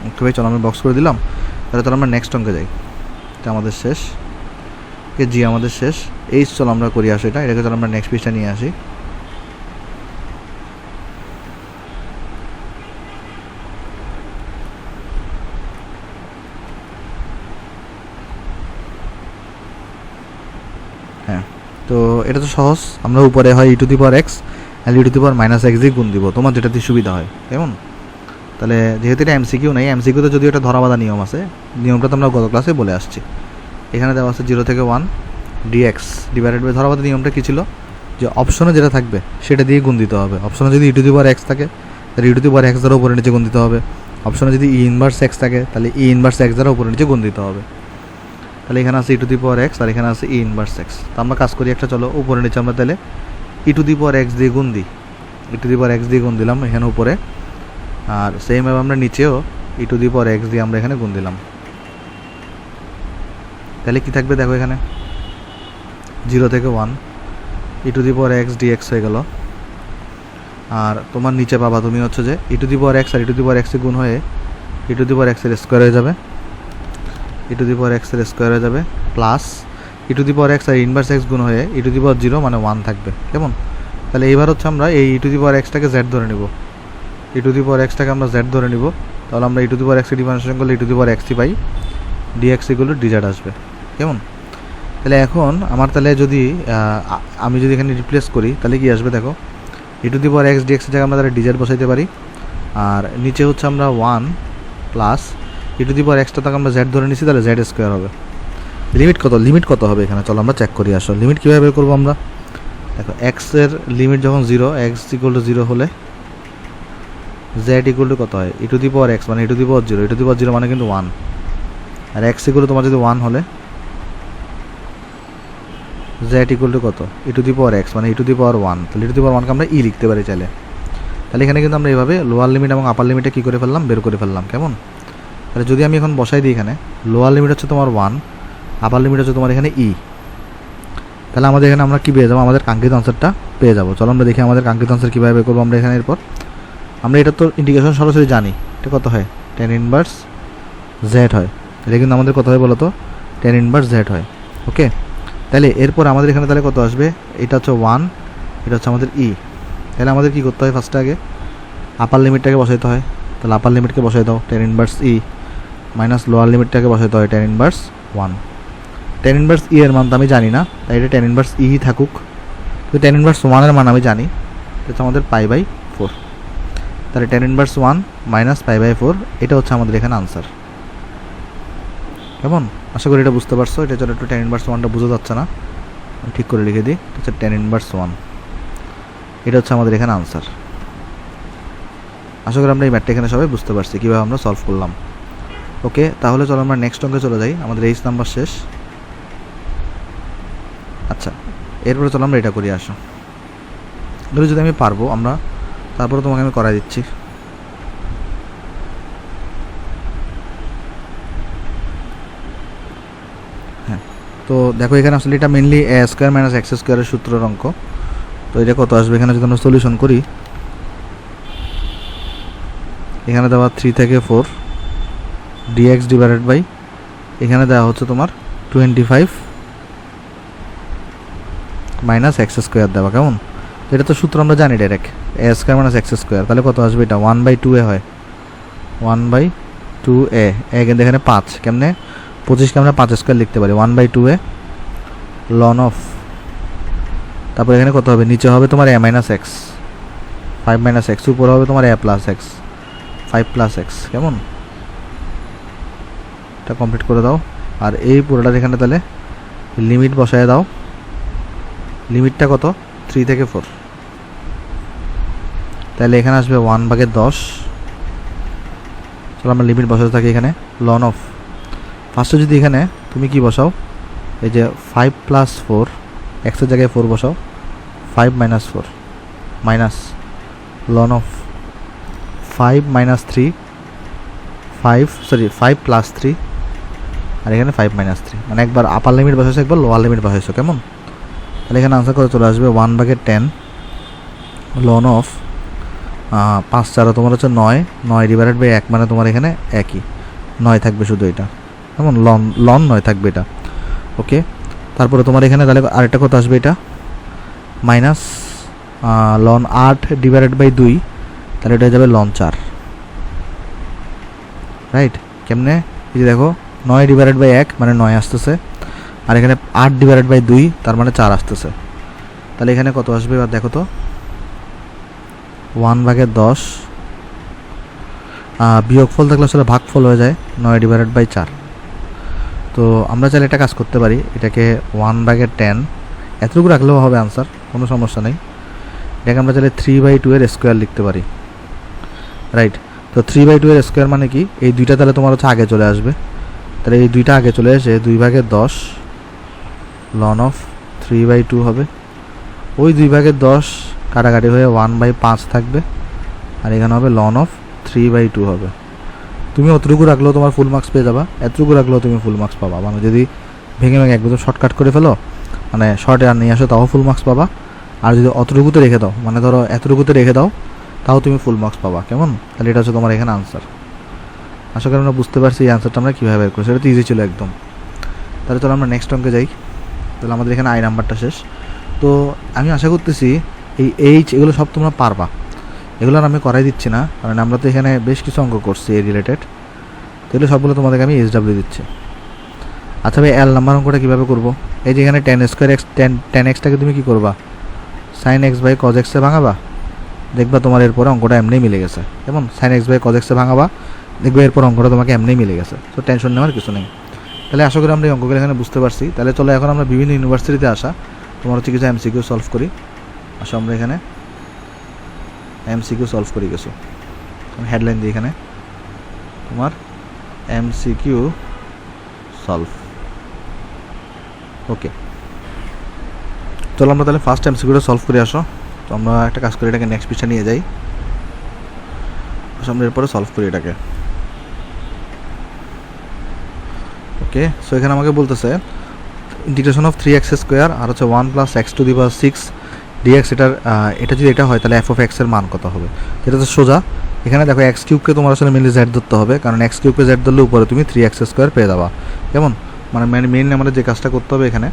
ওকে ভাই, চলো আমি বক্স করে দিলাম। তাহলে চলো আমরা নেক্সট অঙ্কে যাই। এটা আমাদের শেষ, জি আমাদের শেষ। এই চলো আমরা করি আসি এটাকে চলো আমরা নেক্সট পেজটা নিয়ে আসি। হ্যাঁ, তো এটা তো সহজ। আমরা উপরে হয় e to the power x আর e to the power -x দিয়ে গুণ দিব, তোমার যেটাতে সুবিধা হয়। কেমন? তাহলে যেহেতু এটা এমসিকিউ নেই, এমসিকিউতে যদিও এটা ধরাবাঁধা নিয়ম আছে, নিয়মটা তো আমরা গত ক্লাসে বলে আসছি। এখানে দেওয়া আছে 0 থেকে 1 dx ডিভাইডেড বাই, ধরাবাঁধা নিয়মটা কী ছিল? যে অপশনে যেটা থাকবে সেটা দিয়ে গুণ দিতে হবে। অপশনে যদি e to the power x থাকে তাহলে e to the power x দ্বারা উপরে নিচে গুণ দিতে হবে। অপশনে যদি e ইনভার্স x থাকে তাহলে e ইনভার্স x দ্বারা উপরে নিচে গুণ দিতে হবে। তাহলে এখানে আছে e to the power x আর এখানে আছে e ইনভার্স x। তো আমরা কাজ করি একটা, চলো উপরে নিচে আমরা তাহলে e to the power x দিয়ে গুণ দিই। e to the power x দিয়ে গুণ দিলাম এখানে উপরে, আর সেইমভাবে আমরা নিচেও e to the power x দিয়ে আমরা এখানে গুণ দিলাম। তাহলে কি থাকবে দেখো এখানে 0 থেকে 1 e to the power x dx হয়ে গেল। আর তোমার নিচে পাবা তুমি হচ্ছে যে e to the power x আর e to the power x এ গুণ হয়ে e to the power x এর স্কোয়ার হয়ে যাবে, e to the power x এর স্কোয়ার হয়ে যাবে, plus e to the power x আর ইনভার্স x গুণ হয়ে e টু দি পাওয়ার 0 মানে 1 থাকবে। কেমন? তাহলে এইবার হচ্ছে আমরা এই e to the power x টাকে z ধরে নিব, e to the power x টাকে আমরা z ধরে নিব। তাহলে আমরা e to the power x K differentiation করলে e to the power x pi, dx equal to dz আসবে। কেমন? তাহলে এখন আমার তাহলে যদি আমি যদি এখানে রিপ্লেস করি তাহলে কি আসবে দেখো, e to the power x dx এর জায়গায় আমরা তাহলে dz বসাইতে পারি, আর নিচে হচ্ছে আমরা 1 plus e to the power x টা তাকে আমরা z ধরে নিছি, তাহলে z স্কোয়ার হবে। লিমিট কত হবে এখানে? চলো আমরা চেক করি আসলে লিমিট কীভাবে বের করবো আমরা। দেখো x এর লিমিট যখন 0, x ইকুয়াল টু 0 হলে z ইকুয়াল টু কত হয়? e to the power x মানে e to the power 0, e to the power 0 মানে কিন্তু 1, আর x ইকুয়াল টু তোমার যদি 1 হলে z ইকুয়াল টু কত? e to the power x মানে e টু দি পাওয়ার 1, তাহলে e টু দি পাওয়ার 1কে আমরা e লিখতে পারি চাইলে। তাহলে এখানে কিন্তু আমরা এইভাবে লোয়ার লিমিট এবং আপার লিমিটে কী করে ফেললাম? বের করে ফেললাম। কেমন? তাহলে যদি আমি এখন বসাই দিই এখানে, লোয়ার লিমিট হচ্ছে তোমার 1, আপার লিমিট হচ্ছে তোমার এখানে e, তাহলে আমাদের এখানে আমরা কী পেয়ে যাবো? আমাদের কাঙ্ক্ষিত আনসারটা পেয়ে যাবো। চলো আমরা দেখি আমাদের কাঙ্ক্ষিত আনসার কীভাবে বের করবো আমরা এখানে। এরপর আমরা এটা তো ইন্টিগ্রেশন সরাসরি জানি, এটা কত হয়? tan ইনভার্স z হয়। এটা কিন্তু আমাদের কত হয় বলো তো? tan ইনভার্স z হয়। ওকে, তাহলে এরপর আমাদের এখানে তাহলে কত আসবে? এটা হচ্ছে 1, এটা হচ্ছে আমাদের e। তাহলে আমাদের কী করতে হয়? ফার্স্টে আগে আপার লিমিটটাকে বসাইতে হয়, তাহলে আপার লিমিটকে বসাই দাও tan inverse e minus lower লিমিটটাকে বসাইতে হয় tan inverse 1। tan inverse e এর মান তো আমি জানি না, তাই এটা tan ইনভার্স e থাকুক, তো tan ইনভার্স 1 এর মান আমি জানি, এটা আমাদের π/4। তাহলে tan ইনভার্স 1 মাইনাস π/4, এটা হচ্ছে আমাদের এখানে আনসার। কেমন? আশা করি এটা বুঝতে পারছো। এটা চলো একটু tan ইনভার্স 1টা বোঝা যাচ্ছে না, আমি ঠিক করে লিখে দিই। এটা হচ্ছে tan ইনভার্স 1, এটা হচ্ছে আমাদের এখানে আনসার। আশা করি আমরা এই ম্যাথটা এখানে সবাই বুঝতে পারছি কীভাবে আমরা সলভ করলাম। ওকে, তাহলে চলো আমরা নেক্সট অঙ্কে চলে যাই। আমাদের 8 নাম্বার শেষ। আচ্ছা, এরপরে চলো আমরা এটা করি। আসো, এগুলো যদি আমি পারবো আমরা, তারপরে তোমাকে আমি করাই দিচ্ছি। হ্যাঁ, তো দেখো এখানে আসলে এটা মেনলি এ স্কোয়ার মাইনাস এক্স স্কোয়ারের সূত্রের অঙ্ক। তো এটা কত আসবে এখানে যদি আমরা সলিউশন করি? এখানে দেওয়া 3 থেকে 4 dx ডিভাইডেড বাই, এখানে দেওয়া হচ্ছে তোমার 25 মাইনাস এক্স স্কোয়ার দেওয়া। কেমন? তো এটা তো সূত্র আমরা জানি ডাইরেক্ট, এ স্কোয়ার মাইনাস এক্স স্কোয়ার। তাহলে কত আসবে? এটা 1/2 এ হয়, 1/2a কিন্তু এখানে 5 কেমনে 25 কে আমরা 5 স্কয়ার লিখতে পারি 1/2a ln অফ তারপর এখানে কত হবে নিচে হবে তোমার a - x 5 - x উপরে হবে তোমার a + x 5 + x কেমন এটা কমপ্লিট করে দাও আর এই পুরোটা এখানে তাহলে লিমিট বসায় দাও লিমিটটা কত 3 থেকে 4 তাহলে এখানে আসবে 1/10 চলো আমরা লিমিট বসাতে থাকি এখানে ln অফ ফার্স্টে যদি এখানে তুমি কি বসাও এই যে 5 + 4 x এর জায়গায় 4 বসাও 5 - 4 মাইনাস ln অফ 5 - 3 5 + 3 আর এখানে 5 - 3 মানে একবার আপার লিমিট বসাইছো একবার লোয়ার লিমিট বসাইছো কেমন তাহলে এখানে আনসার করে চলে আসবে 1/10 ln অফ 5 4 তোমার হচ্ছে 9 ডিভাইডেড বাই 1 মানে তোমার এখানে একই 9 থাকবে শুধু এটা কেমন লন 9 থাকবে এটা ওকে তারপরে তোমার এখানে তাহলে আরেকটা কত আসবে এটা মাইনাস ln 8 ডিভাইডেড বাই 2 তাহলে এটা যাবে ln 4 রাইট কেমনে এই যে দেখো 9 ডিভাইডেড বাই 1 মানে 9 আসতেছে আর এখানে 8 ডিভাইডেড বাই 2 তার মানে 4 আসতেছে তাহলে এখানে কত আসবে এবার দেখো তো 1/10 বিয়োগফল থাকলে আসলে ভাগফল হয়ে যায় 9 ডিভাইডেড বাই 4 তো আমরা চাইলে একটা কাজ করতে পারি এটাকে 1/10 এতটুকু রাখলেও হবে আনসার কোনো সমস্যা নেই এটাকে আমরা চাইলে 3/2 এর স্কোয়ার লিখতে পারি রাইট তো 3/2 এর স্কোয়ার মানে কি এই দুইটা তাহলে তোমার হচ্ছে আগে চলে আসবে তাহলে এই দুইটা আগে চলে এসে 2/10 ln অফ 3/2 হবে ওই 2/10 কাটাকাটি হয়ে 1/5 থাকবে আর এখানে হবে ln অফ 3/2 হবে তুমি অতটুকু রাখলেও তোমার ফুল মার্কস পেয়ে যাবা এতটুকু রাখলেও তুমি ফুল মার্কস পাবা মানে যদি ভেঙে একদম শর্টকাট করে ফেলো মানে শর্টে আর নিয়ে আসো তাও ফুল মার্কস পাবা আর যদি অতটুকুতে রেখে দাও মানে ধরো এতটুকুতে রেখে দাও তাও তুমি ফুল মার্কস পাবা কেমন তাহলে এটা হচ্ছে তোমার এখানে আনসার আশা করি আমরা বুঝতে পারছি এই আনসারটা আমরা কীভাবে বের করছি এটা তো ইজি ছিল একদম তাহলে চলো আমরা নেক্সট অঙ্কে যাই তাহলে আমাদের এখানে আই নাম্বারটা শেষ তো আমি আশা করতেছি এই এইচ এগুলো সব তোমরা পারবা এগুলো আমি করাই দিচ্ছি না কারণ আমরা তো এখানে বেশ কিছু অঙ্ক করছি এই রিলেটেড তো এগুলো সবগুলো তোমাদেরকে আমি SW দিচ্ছি আচ্ছা ভাই এল নাম্বার অঙ্কটা কীভাবে করবো এই যে এখানে 10² x 10x-টাকে তুমি কী করবা sin x by cos x এ ভাঙাবা দেখবা তোমার এরপরে অঙ্কটা এমনি মিলে গেছে কেমন sin x by cos x এ ভাঙাবা দেখবে এরপর অঙ্কটা তোমাকে এমনি মিলে গেছে তো টেনশন নেওয়ার কিছু নেই তাহলে আশা করি আমরা এই অঙ্কগুলো এখানে বুঝতে পারছি তাহলে চলো এখন আমরা বিভিন্ন ইউনিভার্সিটিতে আসা তোমার হচ্ছে কিছু MCQ সলভ করি আসো আমরা এখানে MCQ সলভ করি কিছু আমি হেডলাইন দিই এখানে তোমার MCQ সলভ ওকে চলো আমরা তাহলে ফার্স্ট MCQটা সলভ করে আসো তো আমরা একটা কাজ করি এটাকে নেক্সট পিছনে নিয়ে যাই আমরা এরপরে সলভ করি এটাকে ওকে সো এখানে আমাকে বলতেছে ইন্টিগ্রেশন অফ 3x² আর হচ্ছে 1 + x⁶ dx এটা যদি এটা হয় তাহলে f of x এর মান কত হবে এটা তো সোজা এখানে দেখো x³ কে তোমার আসলে মেনলি z ধরতে হবে কারণ x³ কে z ধরলে উপরে তুমি 3x² পেয়ে যাবা কেমন মানে মেইনলি আমাদের যে কাজটা করতে হবে এখানে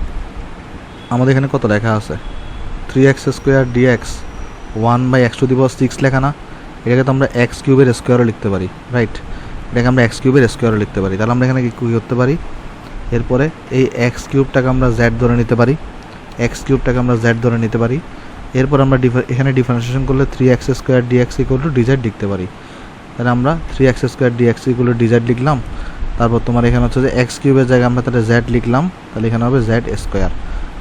আমাদের এখানে কত লেখা আছে 3x² dx 1/x⁶ লেখা না এটাকে তো আমরা x³ এর স্কোয়ারও লিখতে পারি রাইট এটাকে আমরা x³ এর স্কোয়ারও লিখতে পারি তাহলে আমরা এখানে কি করতে পারি এরপরে এই x³ আমরা z ধরে নিতে পারি x³ আমরা z ধরে নিতে পারি এরপর আমরা এখানে ডিফারেন্সিয়েশন করলে 3x² dx = dz লিখতে পারি তাহলে আমরা 3x² dx = dz লিখলাম তারপর তোমার এখানে হচ্ছে যে x³ এর জায়গায় আমরা তাহলে z লিখলাম তাহলে এখানে হবে z²,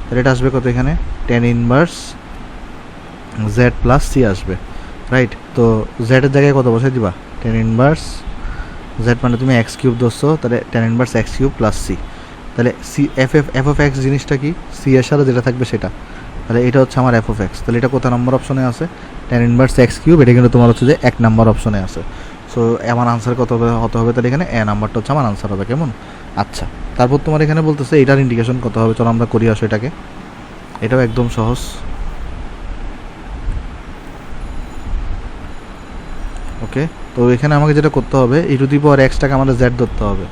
তাহলে এটা আসবে কত এখানে tan inverse z plus c আসবে রাইট তো z এর জায়গায় কত বসাই দিবা tan ইনভার্স z মানে তুমি x³ ধরছো তাহলে tan inverse x³ plus c তাহলে f of x জিনিসটা কি c এর সাথে যেটা থাকবে সেটা তাহলে এটা হচ্ছে আমার f of x তাহলে এটা কত নম্বর অপশনে আছে tan ইনভার্স x³ এটা কিন্তু তোমার হচ্ছে যে 1 নম্বর অপশনে আছে সো আমার আনসার কত হতে হবে তাহলে এখানে a নাম্বারটা হচ্ছে আমার আনসার হবে কেমন আচ্ছা তারপর তোমার এখানে বলতেছে এটার ইন্ডিকেশন কত হবে চলো আমরা করি আসো এটাকে এটাও একদম সহজ ওকে তো এখানে আমাকে যেটা করতে হবে e⁻x টাকে আমাদের z ধরতে হবে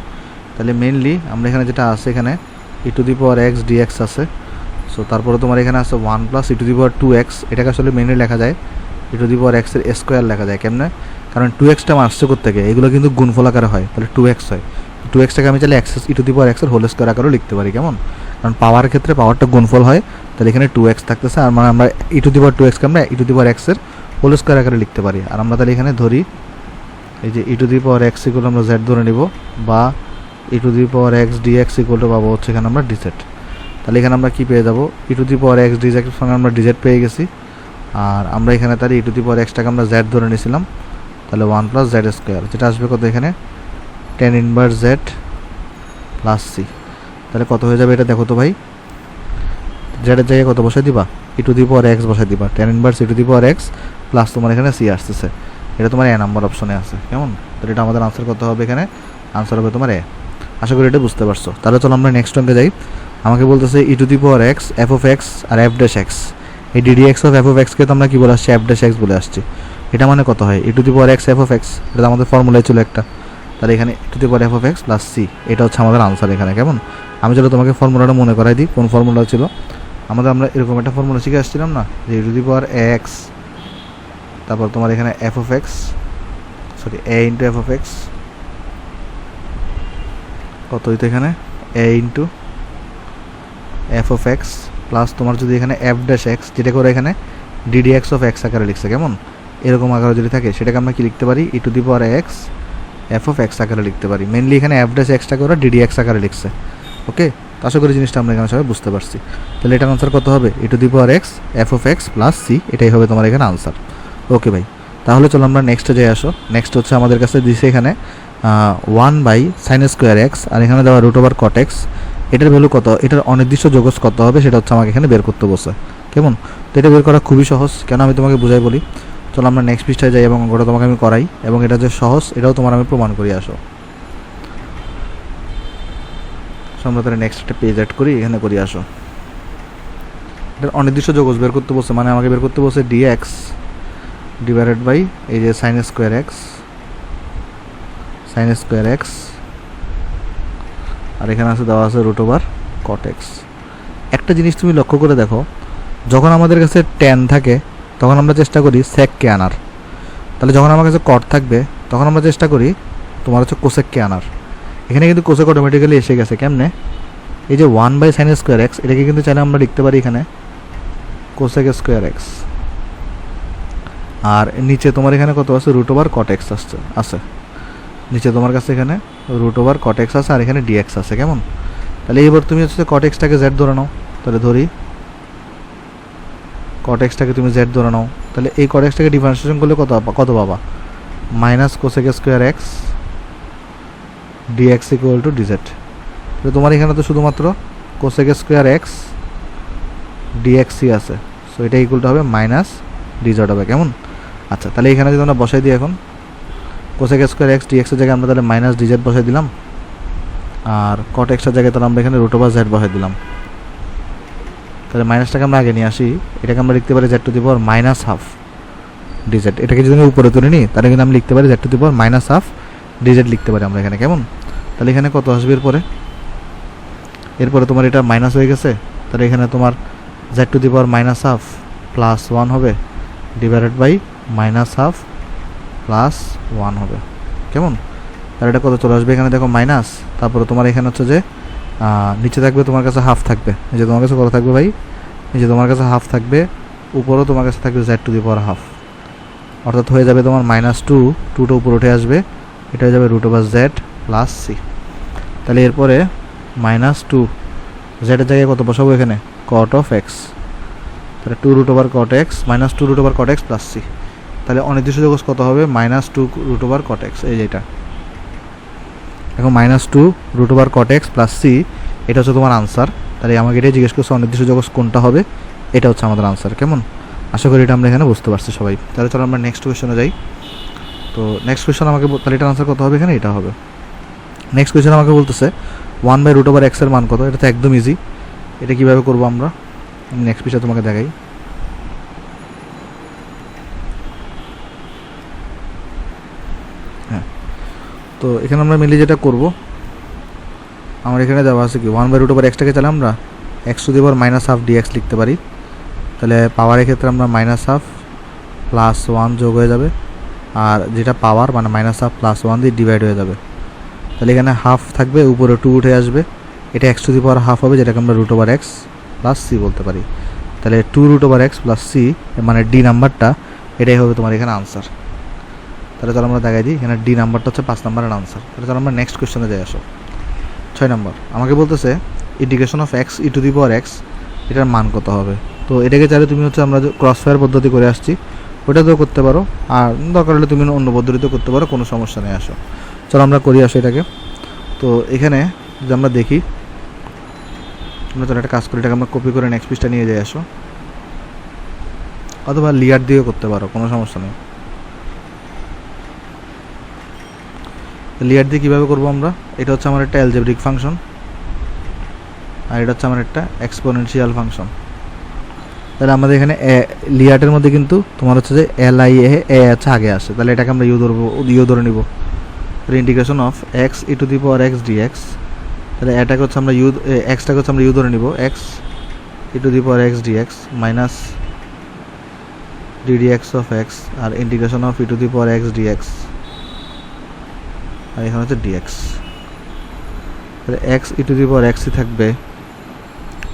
তাহলে মেইনলি আমরা এখানে যেটা আছে এখানে e⁻x dx আছে সো তারপরে তোমার এখানে আছে 1 + e⁻2x এটাকে আসলে মেইনলি লেখা যায় e⁻x এর স্কোয়ার লেখা যায় কেমনে কারণ 2x আসছে কোত্থেকে, এগুলো কিন্তু গুণফল আকারে হয়, তাহলে 2x হয়। 2xটাকে আমি চাইলে এক্স e⁻x এর হোল স্কোয়ার আকারেও লিখতে পারি, কেমন? কারণ পাওয়ার ক্ষেত্রে পাওয়ারটা গুণফল হয়, তাহলে এখানে 2x থাকতেছে, আর মানে আমরা e⁻2x কে আমরা e⁻x এর হোল স্কোয়ার আকারে লিখতে পারি। আর আমরা তাহলে এখানে ধরি এই যে e⁻x ইকুয়াল আমরা z ধরে নিব, বা e⁻x dx ইকুয়াল টু পাবো হচ্ছে এখানে আমরা dz। তাহলে এখানে আমরা কি পেয়ে যাবো, e⁻x dz এর সঙ্গে আমরা dz পেয়ে গেছি। আর আমরা এখানে তাহলে e⁻xটাকে আমরা z ধরে নিয়েছিলাম, তাহলে 1 + z², যেটা আসবে কত এখানে tan inverse z plus c। তাহলে কত হয়ে যাবে এটা দেখো তো ভাই, z এর জায়গায় কত বসাই দিবা, e⁻x বসাই দিবা, tan ইনভার্স e⁻x প্লাস তোমার এখানে c আসতেছে, এটা তোমার এ নাম্বার অপশনে আছে, কেমন? তাহলে এটা আমাদের আনসার কত হবে, এখানে আনসার হবে তোমার এ। আশা করি এটা বুঝতে পারছো। তাহলে চলো আমরা নেক্সট অঙ্কে যাই। আমাকে বলতেছে e⁻x f(x) আর f'(x), এই ddx অফ f(x) কে তো আমরা কি বলে আসছি, f'(x) বলে আসছি। এটা মানে কত হয়, e⁻x f(x), এটা আমাদের ফর্মুলায় ছিল একটা, তাহলে এখানে e⁻f(x) প্লাস c, এটা হচ্ছে আমাদের আনসার এখানে, কেমন? আমি চলো তোমাকে ফর্মুলাটা মনে করাই দিই, কোন ফর্মুলা ছিল আমরা এরকম একটা ফর্মুলা শিখে আসছিলাম না, যে e⁻x তারপর তোমার এখানে f(x), sorry a into f(x) কত হইতো এখানে a ইন্টু f(x) প্লাস তোমার যদি এখানে f'(x), যেটা করে এখানে ddx অফ x আকারে লিখছে, কেমন? এরকম আকারে যদি থাকে সেটাকে আমরা কি লিখতে পারি, e⁻x f(x) আকারে লিখতে পারি। মেনলি এখানে f'(x)টাকে ওরা ddx আকারে লিখছে। ওকে, আশা করি জিনিসটা আমরা এখানে সবাই বুঝতে পারছি। তাহলে এটার আনসার কত হবে, e⁻x f(x) প্লাস c, এটাই হবে তোমার এখানে আনসার। ওকে ভাই, তাহলে চলো আমরা নেক্সটে যাই। আসো, নেক্সট হচ্ছে আমাদের কাছে দিছে এখানে 1/sin²x, আর এখানে দেওয়া √cot x, এটার ভ্যালু কত, এটার অনির্দিষ্ট যোগজ কত হবে সেটা হচ্ছে আমাকে এখানে বের করতে বসে, কেমন? তো এটা বের করা খুবই সহজ, কেন আমি তোমাকে বুঝাই বলি। চলো আমরা নেক্সট পৃষ্ঠায় যাই এবং অঙ্কটা তোমাকে আমি করাই, এবং এটা যে সহজ এটাও তোমার আমি প্রমাণ করি। আসো আমরা তাহলে নেক্সট একটা পেজ অ্যাড করি, এখানে করি। আসো, এটার অনির্দিষ্ট যোগজ বের করতে বসে, মানে আমাকে বের করতে বসে dx ডিভাইডেড বাই এই যে sin²x, আর এখানে আছে দেওয়া আছে √cot x। একটা জিনিস তুমি লক্ষ্য করে দেখো, যখন আমাদের কাছে tan থাকে তখন আমরা চেষ্টা করি sec-কে আনার, তাহলে যখন আমার কাছে cot থাকবে তখন আমরা চেষ্টা করি তোমার হচ্ছে cosec-কে আনার। এখানে কিন্তু cosec অটোমেটিক্যালি এসে গেছে, কেমনে? এই যে 1/sin²x, এটাকে কিন্তু চাইলে আমরা লিখতে পারি এখানে cosec²x, আর নিচে তোমার এখানে কত আছে, √cot x আছে নিচে তোমার কাছে এখানে √cot x আছে, আর এখানে dx আছে, কেমন? তাহলে এবার তুমি হচ্ছে cot x-টাকে z ধরে নাও, তাহলে ধরি cot x-টাকে তুমি z ধরে নাও, তাহলে এই cot x-টাকে ডিফারেন্সিয়েশন করলে কত পাবা, -cosec²x dx equal to dz। তো তোমার এখানে তো শুধুমাত্র cosec² dx আছে, সো এটা ইকুয়াল টু হবে -dz হবে, কেমন? আচ্ছা, তাহলে এখানে যদি আমরা বসাই দিই এখন cosec² dx এর জায়গায় আমরা তাহলে -dz বসাই দিলাম, আর cot x এর জায়গায় তাহলে আমরা এখানে √z বসাই দিলাম। তাহলে মাইনাসটাকে আমরা আগে নিয়ে আসি, এটাকে আমরা লিখতে পারি z⁻½ dz। এটাকে যদি আমি উপরে তুলে নিই তাহলে কিন্তু আমি লিখতে পারি z⁻½ dz লিখতে পারি আমরা এখানে, কেমন? তাহলে এখানে কত আসবে এরপরে তোমার এটা মাইনাস হয়ে গেছে, তাহলে এখানে তোমার z⁻½ প্লাস 1 হবে ডিভাইডেড বাই -½ প্লাস 1 হবে, কেমন? তাহলে এটা কত চলে আসবে, এখানে দেখো মাইনাস, তারপরে তোমার এখানে হচ্ছে যে নিচে থাকবে তোমার কাছে হাফ থাকবে, এই যে তোমার কাছে কত থাকবে ভাই, এই যে তোমার কাছে হাফ থাকবে, উপরেও তোমার কাছে থাকবে z⁻½ অর্থাৎ হয়ে যাবে তোমার -2, 2টা উপরে উঠে আসবে, এটা হয়ে যাবে √z প্লাস c। তাহলে এরপরে -2 z এর জায়গায় কত বসাবো এখানে, cot of x, তাহলে 2√cot x -2√cot x plus c। তাহলে অনির্দিষ্ট যোগজ কত হবে, -2√cot x, এই যেটা এখন -2√cot x প্লাস c, এটা হচ্ছে তোমার আনসার। তাহলে আমাকে এটাই জিজ্ঞেস করছে অনির্দিষ্ট যোগজ কোনটা হবে, এটা হচ্ছে আমাদের আনসার, কেমন? আশা করি এটা আমরা এখানে বুঝতে পারছি সবাই। তাহলে চলো আমরা নেক্সট কোয়েশ্চনে যাই। তো নেক্সট কোয়েশ্চন আমাকে, তাহলে এটার আনসার কত হবে এখানে, এটা হবে। নেক্সট কোয়েশ্চন আমাকে বলতেছে 1/√x এর মান কত, এটা তো একদম ইজি, এটা কীভাবে করবো আমরা নেক্সট বিষয় তোমাকে দেখাই। হ্যাঁ, তো এখানে আমরা মেনলি যেটা করব, আমার এখানে দেওয়া আছে কি 1/√x-টাকে চাইলে আমরা x⁻½ dx লিখতে পারি। তাহলে পাওয়ারের ক্ষেত্রে আমরা -½ প্লাস 1 যোগ হয়ে যাবে, আর যেটা পাওয়ার মানে মাইনাস হাফ প্লাস 1 দিয়ে ডিভাইড হয়ে যাবে। তাহলে এখানে হাফ থাকবে, উপরে 2 উঠে আসবে, এটা x to the power half হবে, যেটাকে আমরা root over x plus c বলতে পারি। তাহলে 2 root over x plus c মানে ডি নাম্বারটা, এটাই হবে তোমার এখানে আনসার। তাহলে চলো আমরা দেখাই দিই, এখানে ডি নাম্বারটা হচ্ছে 5 নম্বরের আনসার। তাহলে চলো আমরা নেক্সট কোয়েশ্চনে যাই আসো। 6 নম্বর আমাকে বলতেছে integration of x e to the power x, এটার মান কত হবে। তো এটাকে চাইলে তুমি হচ্ছে আমরা যে ক্রস ফায়ার পদ্ধতি করে আসছি ওটাতেও করতে পারো, আর দরকার হলে তুমি অন্য পদ্ধতিতেও করতে পারো, কোনো সমস্যা নেই। আসো চলো আমরা করি আসো এটাকে। তো এখানে যদি আমরা দেখি, আমরা চলো একটা কাজ করি, এটাকে আমরা কপি করে নেক্সট পেজটা নিয়ে যাই আসো, অথবা লিয়ার দিয়েও করতে পারো, কোনো সমস্যা নেই। লিয়ার দিয়ে কীভাবে করবো আমরা, এটা হচ্ছে আমার একটা অ্যালজেব্রিক ফাংশন, আর এটা হচ্ছে আমার একটা এক্সপোনেনশিয়াল ফাংশন। তাহলে আমাদের এখানে লিয়ার্টের মধ্যে কিন্তু তোমার হচ্ছে যে এ আছে আগে আসে, তাহলে এটাকে আমরা ইউ ধরে নিব। তাহলে integration of x e to the power x dx, তাহলে এটাকে হচ্ছে আমরা এক্সটাকে হচ্ছে আমরা ইউ ধরে নিব, x e to the power x d x minus d d x of x, আর integration of e to the power x d x, আর এখানে হচ্ছে ডিএক্স। তাহলে এক্স ই টু দি পাওয়ার এক্সই থাকবে,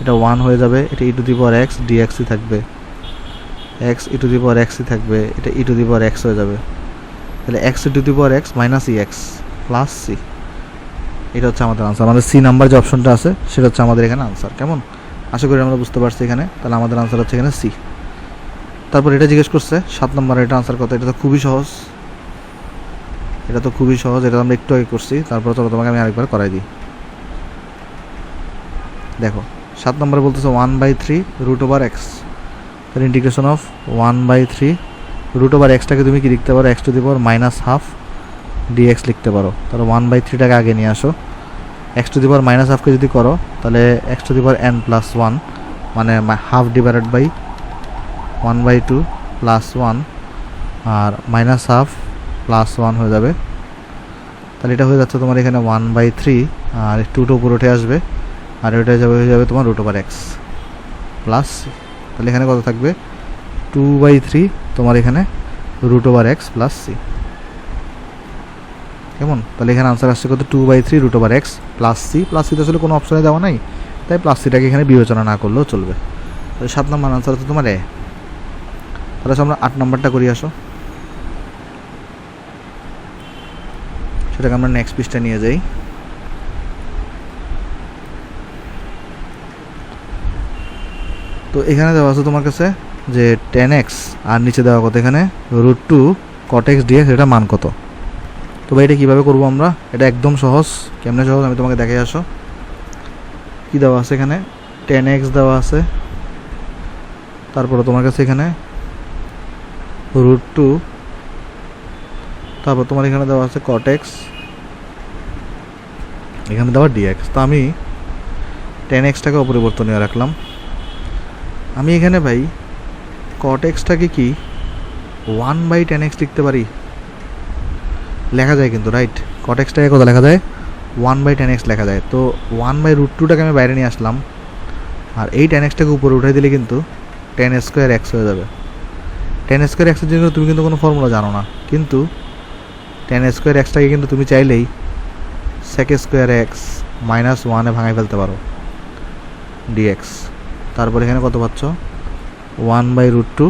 এটা 1 হয়ে যাবে, এটা ই টু দি পাওয়ার এক্স ডিএক্সই থাকবে, এক্স ই টু দি পাওয়ার এক্সই থাকবে, এটা ই টু দি পাওয়ার এক্স হয়ে যাবে। তাহলে x e to the power x minus e x plus c, এটা হচ্ছে আমাদের আনসার। আমাদের সি নাম্বার যে অপশনটা আছে সেটা হচ্ছে আমাদের এখানে আনসার। কেমন, আশা করি আমরা বুঝতে পারছি এখানে। তাহলে আমাদের আনসার হচ্ছে এখানে সি। তারপর এটা জিজ্ঞেস করছে 7 নম্বরে এটা আনসার কত, এটা তো খুবই সহজ, এটা তো খুবই সহজ, এটা আমরা একটু আগে করছি। তারপর চলো তোমাকে আমি আরেকবার করাই দিই। দেখো 7 নম্বরে বলতেছে 1/3 রুট ওভার এক্স, তাহলে ইন্টিগ্রেশন অফ 1/3 রুট ওভার এক্সটাকে তুমি কি লিখতে পারো, x to the power minus half d x লিখতে পারো। তাহলে 1/3টাকে আগে নিয়ে আসো, x to the power minus হাফকে যদি করো তাহলে x to the power n plus 1 মানে হাফ ডিভাইডেড বাই 1/2 প্লাস 1 আর মাইনাস হাফ প্লাস 1 হয়ে যাবে। তাহলে এটা হয়ে যাচ্ছে তোমার এখানে 1/3 আর 2টা উপরে উঠে আসবে, আর এটা হয়ে যাবে তোমার root over x plus c. তাহলে এখানে কত থাকবে 2/3 তোমার এখানে root over x plus C. কেমন, তাহলে এখানে আনসার আসছে কত 2/3 root over x plus c. Plus c তো আসলে কোনো অপশনে দেওয়া নাই, তাই প্লাস সিটাকে এখানে বিবেচনা না করলেও চলবে। তাহলে 7 নম্বর আনসার হচ্ছে তোমার এ। তাহলে আমরা 8 নম্বরটা করি আসো, সেটাকে আমরা নেক্সট পেজটা নিয়ে যাই। তো এখানে দেওয়া আছে তোমার কাছে যে 10x আর নিচে দেওয়া কত এখানে √2 cot x dx, এটা মান কত। তো ভাই এটা কীভাবে করবো আমরা, এটা একদম সহজ। কেমনে সহজ আমি তোমাকে দেখাই আসো। কি দেওয়া আছে এখানে 10x দেওয়া আছে, তারপরে তোমার কাছে এখানে √2, তারপর তোমার এখানে দেওয়া আছে cot x, এখানে দেওয়া dx। তো আমি 10xটাকে অপরিবর্তনীয় রাখলাম। আমি এখানে ভাই cot xটাকে কি 1/10x লিখতে পারি, লেখা যায় কিন্তু, রাইট। cot xটাকে কত লেখা যায় 1/10x লেখা যায়। তো 1/√2টাকে আমি বাইরে নিয়ে আসলাম, আর এই 10xটাকে উপরে উঠাই দিলে কিন্তু 10² x হয়ে যাবে। 10² x এর জন্য তুমি কিন্তু কোনো ফর্মুলা জানো না, কিন্তু 10² xটাকে কিন্তু তুমি চাইলেই sec² x -1 এ ভাঙাই ফেলতে পারো dx। তারপর এখানে কত পাচ্ছ 1/√2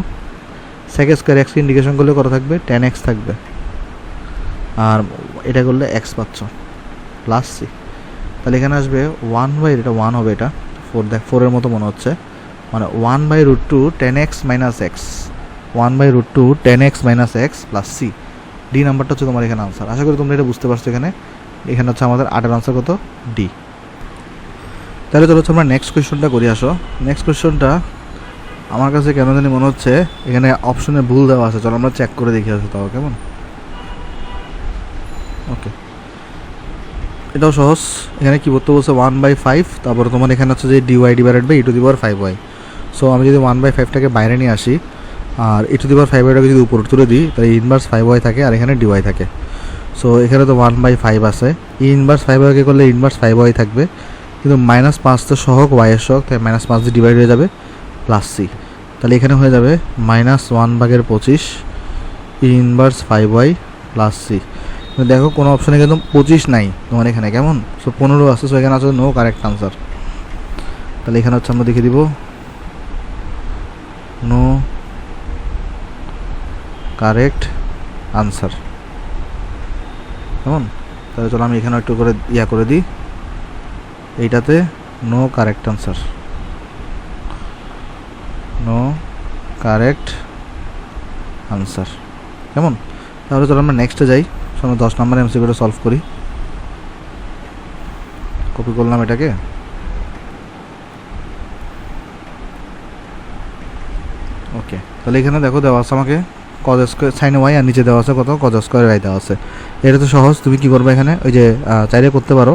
sec² x ইন্ডিকেশন করলে কত থাকবে 10x থাকবে, আর এটা করলে x পাচ্ছ প্লাস সি। তাহলে এখানে আসবে 1/, এটা 1 হবে, এটা 4, দেখ 4 এর মতো মনে হচ্ছে, মানে 1/√2 10x - x, 1/√2 10x - x plus c. D নাম্বারটা হচ্ছে তোমার এখানে আনসার। আশা করি তোমরা এটা বুঝতে পারছো। এখানে হচ্ছে আমাদের 8-এর আনসার কত ডি। তাহলে চলো আমরা নেক্সট কোয়েশ্চনটা করি আসো। নেক্সট কোয়েশ্চনটা আমার কাছে কেন জানি মনে হচ্ছে এখানে অপশনে ভুল দেওয়া আছে, চলো আমরা চেক করে দেখি আসো তাও। কেমন, ওকে, এটাও সহজ। এখানে কী করতে বলছে 1/5, তারপরে তোমার এখানে হচ্ছে যে dy divided by e⁵y। So আমি যদি 1/5টাকে বাইরে নিয়ে আসি আর e⁵টাকে যদি উপর তুলে দিই তাহলে ইনভার্স 5y থাকে আর এখানে dy থাকে। সো এখানে তো 1/5 আছে, ইনভার্স 5y করলে ইনভার্স 5y থাকবে, কিন্তু -5 তো সহগ y এর সহগ, তাই -5 দিয়ে ডিভাইড হয়ে যাবে প্লাস সি। তাহলে এখানে হয়ে যাবে -1/25 ইনভার্স 5y প্লাস সি। দেখো কোনো অপশানে কিন্তু 25 নাই তোমার এখানে, কেমন? সো 15 আছে, সো এখানে আছে নো কারেক্ট আনসার। তাহলে এখানে হচ্ছে আমরা দেখে দিব নো কারেক্ট আনসার, কেমন? তাহলে চলো আমি এখানে একটু করে করে দিই, এইটাতে no correct answer, no correct answer, কেমন? তাহলে চলো আমরা নেক্সটে যাই। চলো 10 নম্বর এমসিকিউটা সলভ করি। কপি করলাম এটাকে, ওকে। তাহলে এখানে দেখো দেওয়া আছে আমাকে কজ স্কোয়ার সাইন ওয়াই, আর নিচে দেওয়া আছে কত কজ স্কোয়ার ওয়াই দেওয়া আছে। এটা তো সহজ, তুমি কি করবে এখানে ওই যে চাইলে করতে পারো,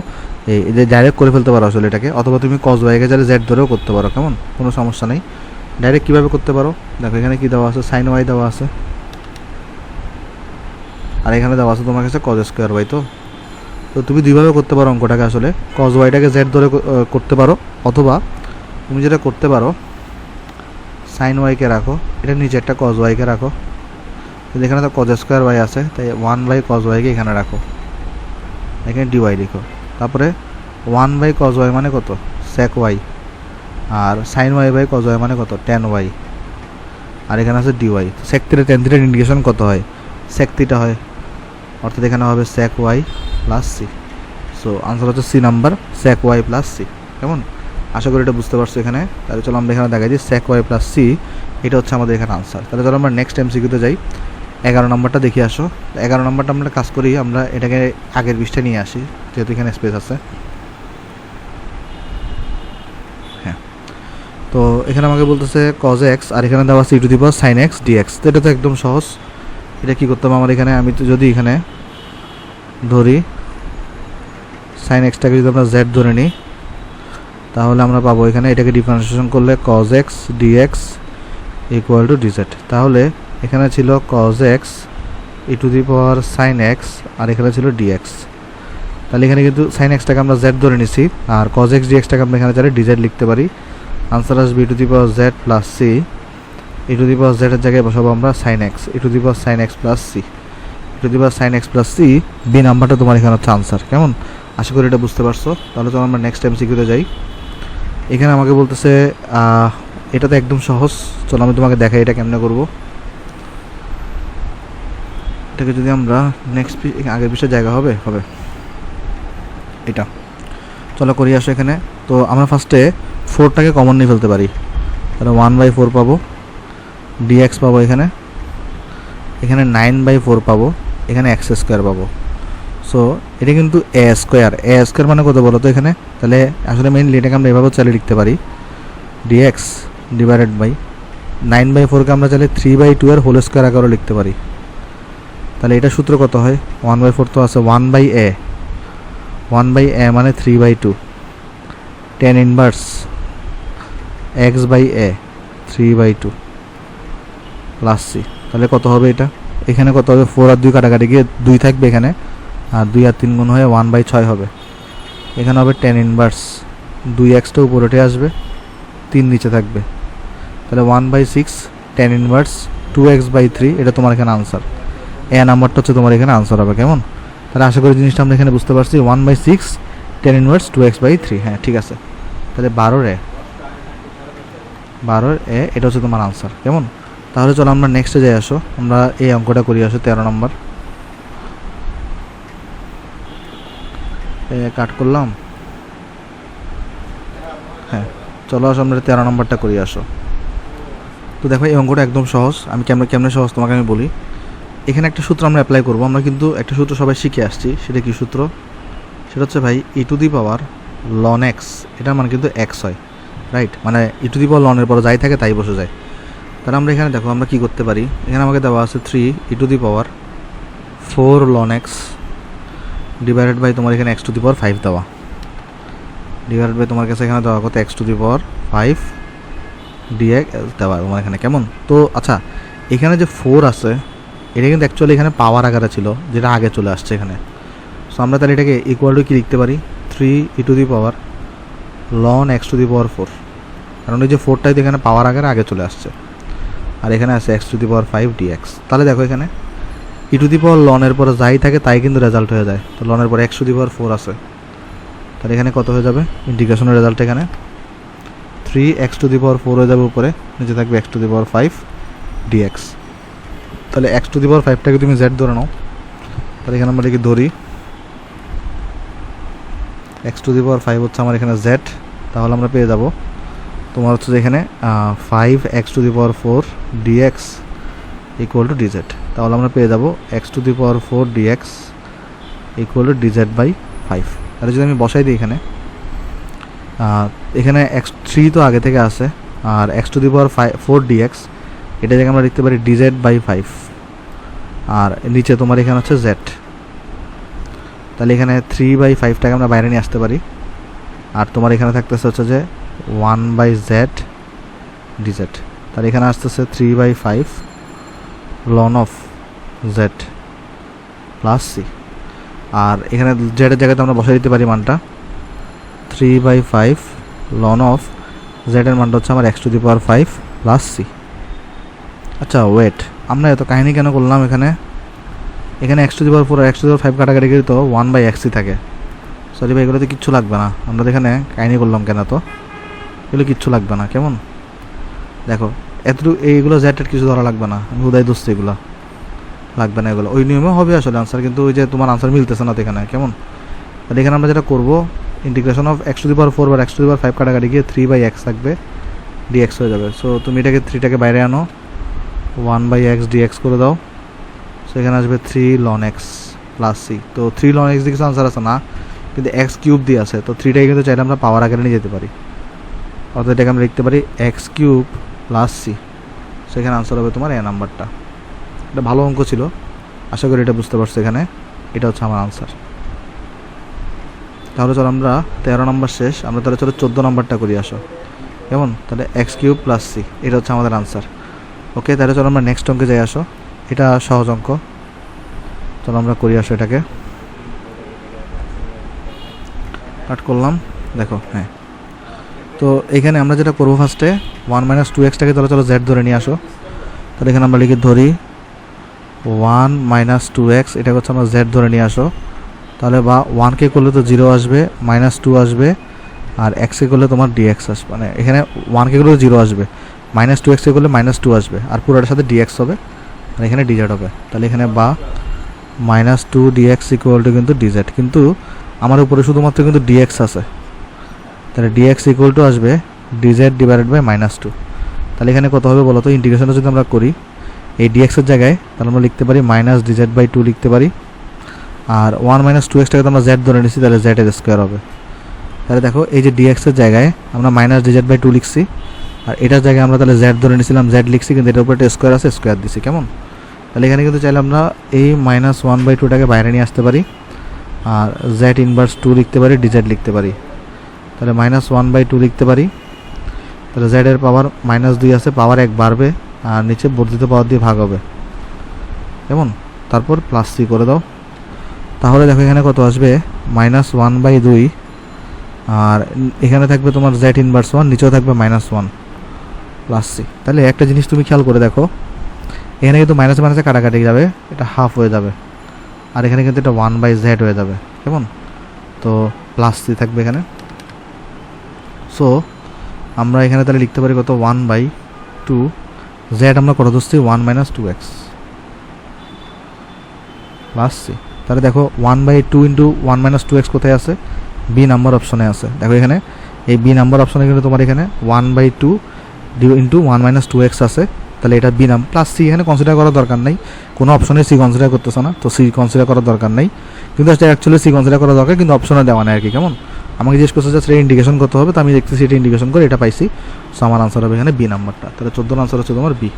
এই যে ডাইরেক্ট করে ফেলতে পারো আসলে এটাকে, অথবা তুমি কজ ওয়াইকে চাইলে জেড ধরেও করতে পারো, কেমন? কোনো সমস্যা নেই। ডাইরেক্ট কীভাবে করতে পারো দেখো, এখানে কি দেওয়া আছে সাইন ওয়াই দেওয়া আছে, আর এখানে দেওয়া আছে তোমার কাছে কজ স্কোয়ার ওয়াই। তো তুমি দুইভাবে করতে পারো অঙ্কটাকে, আসলে কজ ওয়াইটাকে জেড ধরে করতে পারো, অথবা তুমি যেটা করতে পারো সাইন ওয়াইকে রাখো, এটা নিচে একটা কজ ওয়াইকে রাখো, এখানে তো কজ স্কোয়ার ওয়াই আছে, তাই 1/cos ওয়াইকে এখানে রাখো, এখানে ডিওয়াই লিখো। তারপরে 1/cos ওয়াই মানে কত sec ওয়াই, আর সাইন y/cos ওয়াই মানে কত tan ওয়াই, আর এখানে আছে ডিওয়াই। sec থিটা tan থিটার ইন্ডিকেশন কত হয়? sec থিটা হয়, অর্থাৎ এখানে হবে sec y plus C. So answer হচ্ছে C number, sec y plus C, কেমন? আশা করি এটা বুঝতে পারছো এখানে। তাহলে চলো আমরা এখানে দেখাই যে sec y প্লাস সি, এটা হচ্ছে আমাদের এখানে আনসার। তাহলে চলো আমরা নেক্সট এমসিকিউতে যাই। 11 নম্বরটা দেখে আসো। 11 নম্বরটা আমরা কাজ করি, আমরা এটাকে আগের পৃষ্ঠায় নিয়ে আসি, যেহেতু এখানে স্পেস আছে। হ্যাঁ, তো এখানে আমাকে বলতেছে cos x, আর এখানে দেওয়া আছে e to the power sin x dx। তো এটা তো একদম সহজ। এটা কী করতে হবে আমার এখানে, আমি তো যদি এখানে ধরি sin x-টাকে যদি আমরা z ধরে নিই, তাহলে আমরা পাবো এখানে এটাকে ডিফারেন্সিয়েশন করলে cos x dx equal to dz। তাহলে এখানে ছিল cos x e to the power sin x, আর এখানে ছিল dx। তাহলে এখানে কিন্তু sin x-টাকে আমরা z ধরে নিছি, আর cos x dx-টাকে আমরা এখানে চাইলে dz লিখতে পারি। আনসার আসবে e to the power z plus c. e to the power z এর জায়গায় বসাবো আমরা sin x, e to the power sin x plus c, e to the power sin x plus c. B নাম্বারটা তোমার এখানে হচ্ছে answer, কেমন? আশা করি এটা বুঝতে পারছো। তাহলে চলো আমরা নেক্সট এমসিকিউতে যাই। এখানে আমাকে বলতেছে এটা তো একদম সহজ, চলো আমি তোমাকে দেখাই এটা কেমনে করবো। এটাকে যদি আমরা নেক্সট আগের বিষয়ে জায়গা হবে এটা, চলো করি আসো এখানে। তো আমরা ফার্স্টে 4টাকে কমন নিয়ে ফেলতে পারি, তাহলে 1/4 পাবো, dx পাবো এখানে 9/4 পাবো, এখানে x স্কোয়ার পাবো। সো এটা কিন্তু a স্কোয়ার মানে কত বলো তো এখানে? তাহলে আসলে মেইনলি এটাকে আমরা এভাবে চালিয়ে লিখতে পারি, dx ডিভাইডেড বাই 9/4কে আমরা চাইলে 3/2 এর হোল স্কোয়ার আকারও লিখতে পারি। তাহলে এটা সূত্র কত হয়? 1/4 তো আছে 1/a মানে 3/2, tan inverse x/a 3/2 plus c. তাহলে কত হবে এটা? এখানে কত হবে? 4 আর 2 কাটাকাটি গিয়ে 2 থাকবে এখানে, আর 2 আর 3 গুণ হয়ে 1/6 হবে। এখানে হবে tan ইনভার্স 2x-টা উপরে উঠে আসবে, 3 নিচে থাকবে, তাহলে 1/6 tan ইনভার্স 2x/3। এটা তোমার এখানে আনসার, এ নাম্বারটা হচ্ছে তোমার এখানে আনসার হবে, কেমন? তাহলে আশা করি জিনিসটা আমরা এখানে বুঝতে পারছি। 1/6 tan ইনভার্স 2x/3, হ্যাঁ ঠিক আছে। তাহলে 12 এ এটা হচ্ছে তোমার আনসার, কেমন? তাহলে চলো আমরা নেক্সটে যাই আসো, আমরা এই অঙ্কটা করি আসো। 13 নম্বর কাট করলাম, হ্যাঁ চলো আসো আমরা 13 নম্বরটা করি আসো। তো দেখো এই অঙ্কটা একদম সহজ, আমি কেমনে সহজ তোমাকে আমি বলি। এখানে একটা সূত্র আমরা অ্যাপ্লাই করবো, আমরা কিন্তু একটা সূত্র সবাই শিখে আসছি। সেটা কি সূত্র? সেটা হচ্ছে ভাই e to the power ln x, এটা মানে কিন্তু x হয়, রাইট? মানে e to the power ln এর পর যাই থাকে তাই বসে যায়। তাহলে আমরা এখানে দেখো আমরা কি করতে পারি, এখানে আমাকে দেওয়া আছে 3 e to the power 4 ln x divided by তোমার এখানে x টু দি পাওয়ার 5 দেওয়া, ডিভাইডেড বাই তোমার কাছে এখানে দেওয়া কত x to the power 5 dx দেওয়া তোমার এখানে, কেমন? তো আচ্ছা, এখানে যে 4 আছে এটা কিন্তু অ্যাকচুয়ালি এখানে পাওয়ার আকারে ছিল, যেটা আগে চলে আসছে এখানে। সো আমরা তাহলে এটাকে ইকুয়াল টু কি লিখতে পারি? 3 e to the power ln x to the power 4, কারণ এই যে 4টাই তো এখানে পাওয়ার আকারে আগে চলে আসছে, আর এখানে আছে x to the power 5 dx। তাহলে দেখো এখানে ই টু দি পাওয়ার লনের পরে যাই থাকে তাই কিন্তু রেজাল্ট হয়ে যায়। তো লনের পরে এক্স টু দি পাওয়ার 4 আছে, তাহলে এখানে কত হয়ে যাবে ইন্টিগ্রেশনের রেজাল্ট এখানে 3x টু দি পাওয়ার 4 হয়ে যাবে, উপরে নিচে থাকবে x to the power 5 dx। তাহলে x টু দি পাওয়ার 5টাকে তুমি z ধরে নাও, তাহলে এখানে আমরা কি ধরি x টু দি পাওয়ার 5 হচ্ছে আমার এখানে z, তাহলে আমরা পেয়ে যাব তোমার হচ্ছে যে এখানে 5x to the power 4 dx equal to dz। তাহলে আমরা পেয়ে যাব x to the power 4 dx equal to dz by 5। তাহলে যদি আমি বসাই দিই এখানে এখানে x3 তো আগে থেকে আছে, আর x to the power 4 dx এটা জায়গায় আমরা লিখতে পারি dz বাই 5, আর নিচে তোমার এখানে হচ্ছে z। তাহলে এখানে 3 বাই 5টাকে আমরা বাইরে নিয়ে আসতে পারি, আর তোমার এখানে থাকতেছে হচ্ছে যে 1 বাই z dz। তাহলে এখানে আসতেছে 3 by 5 ln of z plus c, আর এখানে z এর জায়গাতে আমরা বসাই দিতে পারি মানটা 3 বাই 5 লন অফ z এর মানটা হচ্ছে আমার x to the power 5 plus c। আচ্ছা ওয়েট, আমরা এত কাহিনী কেন করলাম? এখানে x টু দি পাওয়ার 4 আর x টু দি পাওয়ার 5 কাটাকাটি করে তো 1 বাই x থাকে। সরি ভাই, এগুলোতে কিচ্ছু লাগবে না, আমরা এখানে কাহিনী করলাম কেন? তো এগুলো কিচ্ছু লাগবে না, কেমন? দেখো এতটুকু এইগুলো জেটের কিছু ধরা লাগবে না, আমি উদয় দোস্ত এগুলো লাগবে না, এগুলো ওই নিয়মে হবে আসলে আনসার, কিন্তু ওই যে তোমার আনসার মিলতেছে না তো এখানে, কেমন? তাহলে এখানে আমরা যেটা করবো integration of x to the power 4 বা x টু দি পাওয়ার 5 কাটাকাটি গিয়ে 3 বাই x থাকবে dx হয়ে যাবে। সো তুমি এটাকে 3টাকে বাইরে আনো, 1 বাই x dx করে দাও, সো এখানে আসবে 3 লন x প্লাস c। তো 3 লন x দিয়ে কিছু আনসার আছে না, কিন্তু x কিউব দিয়ে আছে, তো 3টাকে কিন্তু চাইলে আমরা পাওয়ার আকারে নিয়ে যেতে পারি, অর্থাৎ এটাকে আমরা লিখতে পারি x কিউব প্লাস c। সেখানে আনসার হবে তোমার এ নাম্বারটা। এটা ভালো অঙ্ক ছিল, আশা করি এটা বুঝতে পারছো। এখানে এটা হচ্ছে আমার আনসার। তাহলে চলো আমরা 13 নম্বর শেষ, আমরা তাহলে চলো 14 নম্বরটা করি আসো, কেমন? তাহলে x কিউব প্লাস c এটা হচ্ছে আমাদের আনসার। ওকে, তাহলে চলো আমরা নেক্সট অঙ্কে যাই আসো, এটা সহজ অঙ্ক, চলো আমরা করি আসো। এটাকে কাট করলাম, দেখো হ্যাঁ। তো এখানে আমরা যেটা করবো ফার্স্টে 1 মাইনাস 2xটাকে চলো z ধরে নিয়ে আসো। তাহলে এখানে আমরা লিখে ধরি 1 মাইনাস 2x, এটা হচ্ছে আমরা z ধরে নিয়ে আসো। তাহলে বা 1কে করলে তো 0 আসবে, মাইনাস 2 আসবে, আর x এ করলে তোমার dx আসবে, মানে এখানে 1কে করলে 0 আসবে, মাইনাস 2x-এ করলে মাইনাস 2 আসবে, আর পুরোটার সাথে dx হবে, আর এখানে dz হবে। তাহলে এখানে বা মাইনাস 2 dx ইকুয়াল টু কিন্তু dz, কিন্তু আমার উপরে শুধুমাত্র কিন্তু dx আছে, তাহলে dx ইকুয়াল টু আসবে dz ডিভাইডেড বাই মাইনাস 2। তাহলে এখানে কত হবে বলো তো? ইন্টিগ্রেশনটা যদি আমরা করি এই dx এর জায়গায়, তাহলে আমরা লিখতে পারি মাইনাস dz বাই 2 লিখতে পারি, আর 1 মাইনাস 2xটাকে তো আমরা z ধরে নিচ্ছি, তাহলে z এর স্কোয়ার হবে। তাহলে দেখো এই যে dx এর জায়গায় আমরা মাইনাস dz বাই 2 লিখছি, আর এটার জায়গায় আমরা তাহলে z ধরে নিয়েছিলাম, z লিখছি, কিন্তু এটার উপরে একটা স্কোয়ার আছে, স্কোয়ার দিছি, কেমন? তাহলে এখানে কিন্তু চাইলে আমরা এই মাইনাস 1 বাই 2টাকে বাইরে নিয়ে আসতে পারি, আর z ইনভার্স 2 লিখতে পারি, dz লিখতে পারি। তাহলে মাইনাস 1 বাই 2 লিখতে পারি, তাহলে z এর পাওয়ার মাইনাস 2 আছে, পাওয়ার 1 বাড়বে, আর নিচে বর্ধিত পাওয়ার দিয়ে ভাগ হবে, কেমন? তারপর প্লাস c করে দাও। তাহলে দেখো এখানে কত আসবে মাইনাস 1 বাই 2, আর এখানে থাকবে তোমার z ইনভার্স 1, নিচেও থাকবে মাইনাস 1 প্লাস c। তাহলে একটা জিনিস তুমি খেয়াল করে দেখো, এখানে কিন্তু মাইনাস মাইনাসে কাটাকাটি যাবে, এটা হাফ হয়ে যাবে, আর এখানে কিন্তু এটা 1 বাই z হয়ে যাবে, কেমন? তো প্লাস c থাকবে এখানে। সো আমরা এখানে তাহলে লিখতে পারি কত 1 বাই 2, z আমরা কত ধরছি 1 মাইনাস 2x প্লাস c। তাহলে দেখো 1 বাই 2 ইন্টু 1 মাইনাস 2x কোথায় আছে? বি নাম্বার অপশনে আছে। দেখো এখানে এই বি নাম্বার অপশনে কিন্তু তোমার এখানে 1 বাই 2 ইন্টু 1 মাইনাস 2x আছে, তাহলে এটা বি নাম প্লাস সি এখানে কনসিডার করার দরকার নেই, কোনো অপশনে সি কনসিডার করতেছে না, তো সি কনসিডার করার দরকার নেই, কিন্তু অ্যাকচুয়ালি সি কনসিডার করা দরকার, কিন্তু অপশনে দেওয়া নেই আর কি, কেমন? আমাকে জিজ্ঞেস করছে যে সেটা ইন্ডিকেশন করতে হবে, তো আমি দেখতেছি এটা ইন্ডিকেশন করে এটা পাইছি, সো আমার আনসার হবে এখানে বি নাম্বারটা। তাহলে 14 আনসার হচ্ছে তোমার বি।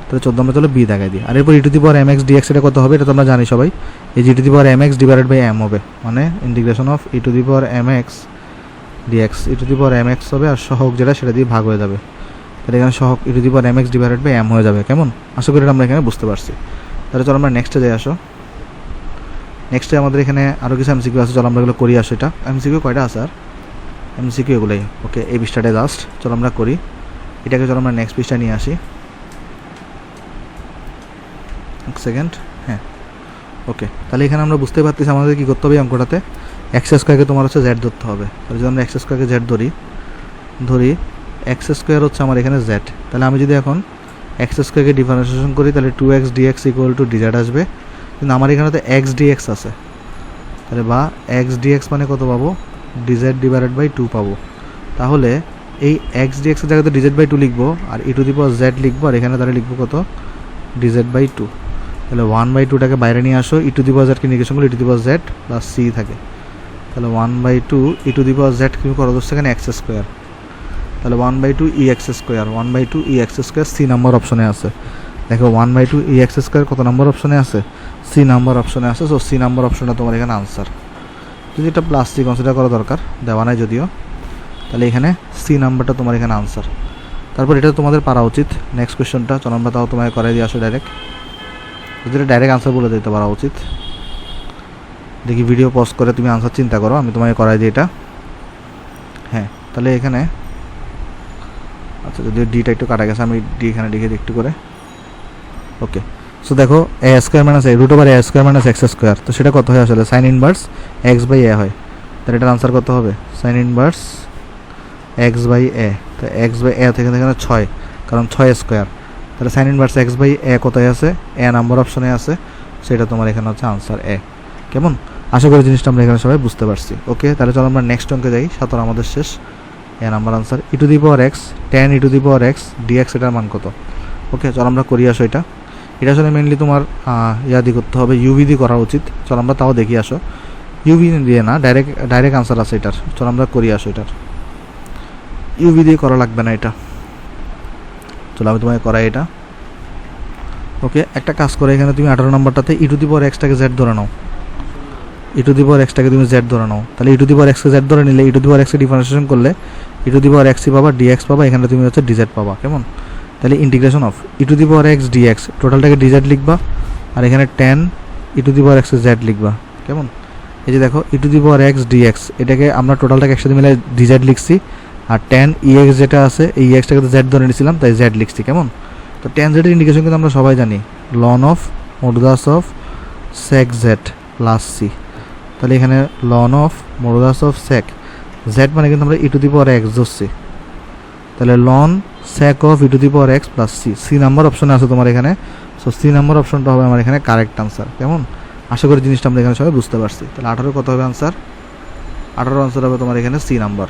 তাহলে 14 আমরা চলো বি দেখাই দিই। আর এরপর e to the power mx dx এটা কত হবে? এটা তো আমরা জানি সবাই, এই e to the power mx divided by m হবে, মানে integration of e to the power mx dx, e to the power mx হবে, আর সহগ যেটা সেটা দিয়ে ভাগ হয়ে যাবে, তাহলে এখানে সহগ e to the power mx divided by m হয়ে যাবে, কেমন? আশা করি এটা আমরা এখানে বুঝতে পারছি। তাহলে চলো আমরা নেক্সটে যাই আসো। নেক্সটে আমাদের এখানে আরও কিছু এমসিকিউ আছে, চলো আমরা এগুলো করি আসো। এটা এমসিকিউ কয়টা আছে? আর এমসিকিউ এগুলোই। ওকে, এই পৃষ্ঠাটাই লাস্ট, চলো আমরা করি এটাকে। চলো আমরা নেক্সট পৃষ্ঠায় নিয়ে আসি, এক সেকেন্ড। হ্যাঁ ওকে, তাহলে এখানে আমরা বুঝতে পারতেছি আমাদের কী করতে হবে অঙ্কটাতে, এক্স স্কোয়ারকে তোমার হচ্ছে জেড ধরতে হবে। তাহলে যদি আমরা এক্স স্কোয়ারকে জেড ধরি এক্স স্কোয়ার হচ্ছে আমার এখানে জেড, তাহলে আমি যদি এখন এক্স স্কোয়ারকে ডিফারেন্সিয়েশন করি তাহলে 2x dx equal to DZ আসবে, কিন্তু আমার এখানে তো এক্স ডিএক্স আছে, তাহলে বা এক্স ডিএক্স মানে কত পাবো, ডিজেড ডিভাইডেড বাই 2 পাবো। তাহলে এই এক্স ডিএক্সের জায়গাতে ডিজেড বাই 2 লিখবো আর e to the power Z লিখবো, আর এখানে তাহলে লিখবো কত, ডিজেড বাই 2। তাহলে 1/2টাকে বাইরে নিয়ে আসো, ই টু দি পাওয়ার জেডকে নিগেশন করলে e to the power z plus C থাকে, তাহলে 1/2 e to the power Z কি করা যাচ্ছে এখানে এক্স স্কোয়ার, তাহলে 1/2 ই এক্স স্কোয়ার, 1/2 ই এক্স স্কোয়ার সি নাম্বার অপশনে আছে। দেখো 1/2 ই এক্স স্কোয়ার কত নাম্বার অপশনে আছে, সি নাম্বার অপশনে আছে। সো সি নাম্বার অপশনটা তোমার এখানে আনসার। যদি এটা প্লাস সি কনসিডার করা দরকার, দেওয়া নাই যদিও, তাহলে এখানে সি নাম্বারটা তোমার এখানে আনসার। তারপর এটা তোমাদের পারা উচিত। নেক্সট কোয়েশ্চনটা চলো আমরা তাও তোমাকে করাই দিয়ে আসো ডাইরেক্ট, যদি এটা ডাইরেক্ট আনসার বলে দিতে পারা উচিত। দেখি ভিডিও পজ করে তুমি আনসার চিন্তা করো, আমি তোমাকে করাই দিই এটা। হ্যাঁ তাহলে এখানে আচ্ছা যদিও ডিটা একটু কাটা গেছে, আমি ডি এখানে লিখে দিই একটু করে। ওকে, সো দেখো এ square minus A root over a square minus x square, তো সেটা কত হয় আসলে, সাইন ইনভার্স এক্স বাই এ হয়। তাহলে এটার আনসার কত হবে, সাইন ইনভার্স এক্স বাই এ। তো এক্স বাই এ থেকে এখানে 6, কারণ 6 স্কোয়ার, তাহলে সাইন ইনভার্স এক্স বাই এ কোথায় আছে, এ নাম্বার অপশনে আছে, সেটা তোমার এখানে হচ্ছে আনসার এ। কেমন, আশা করি জিনিসটা আমরা এখানে সবাই বুঝতে পারছি। ওকে, তাহলে চলো আমরা নেক্সট অঙ্কে যাই। 17 আমাদের শেষ, A number answer e to the power x tan e to the power x dx, এটার মান কত। ওকে চলো আমরা করি আসো এটা আসলে মেনলি তোমার ইয়াদি করতে হবে, ইউভি দিয়ে করা উচিত। চলো আমরা তাও দেখি আসো, ইউভি দিয়ে না, ডাইরেক্ট আনসার আছে এটার। চলো আমরা করি আসো এটার, ইউভি দিয়ে করা লাগবে না এটা। চলো আমি তোমাকে করাই এটা। ওকে, একটা কাজ করে এখানে তুমি 18 নম্বরটাতে ই টু দি পাওয়ার এক্সটাকে জেড ধরে নাও, ই টু দি পাওয়ার এক্সটাকে তুমি জেড ধরে নাও। তাহলে ই টু দি পাওয়ার এক্সকে জেড ধরে নিলে ই টু দি পাওয়ার এক্সকে ডিফারেন্সিয়েশন করলে ই টু দি পাওয়ার এক্সই পাবা, ডিএক্স পাবা, এখানে তুমি হচ্ছে ডিজেড পাবা। কেমন, তাহলে integration of e to the power x d x, টোটালটাকে ডিজেড লিখবা, আর এখানে tan ই টু দি পাওয়ার এক্সে জেড লিখবা। কেমন, এই যে দেখো e to the power x d x, এটাকে আমরা টোটালটাকে একসাথে মিলে ডিজেড লিখছি, আর tan EX যেটা আছে এই EXটাকে তো জেড ধরে নিয়েছিলাম তাই জেড লিখছি। কেমন, তো tan জেডের ইন্ডিকেশন কিন্তু আমরা সবাই জানি, ln of modulus of sec z plus c. তাহলে এখানে ln of modulus of sec z মানে কিন্তু আমরা ই টু দি পাওয়ার এক্স ধরছি, তাহলে ln sec of e to the power x plus c, c number অপশনে আছে তোমার এখানে। সো সি নাম্বার অপশনটা হবে আমার এখানে কারেক্ট আনসার। কেমন, আশা করি জিনিসটা আমরা এখানে সবাই বুঝতে পারছি। তাহলে 18 কত হবে আনসার, 18 আনসার হবে তোমার এখানে সি নাম্বার।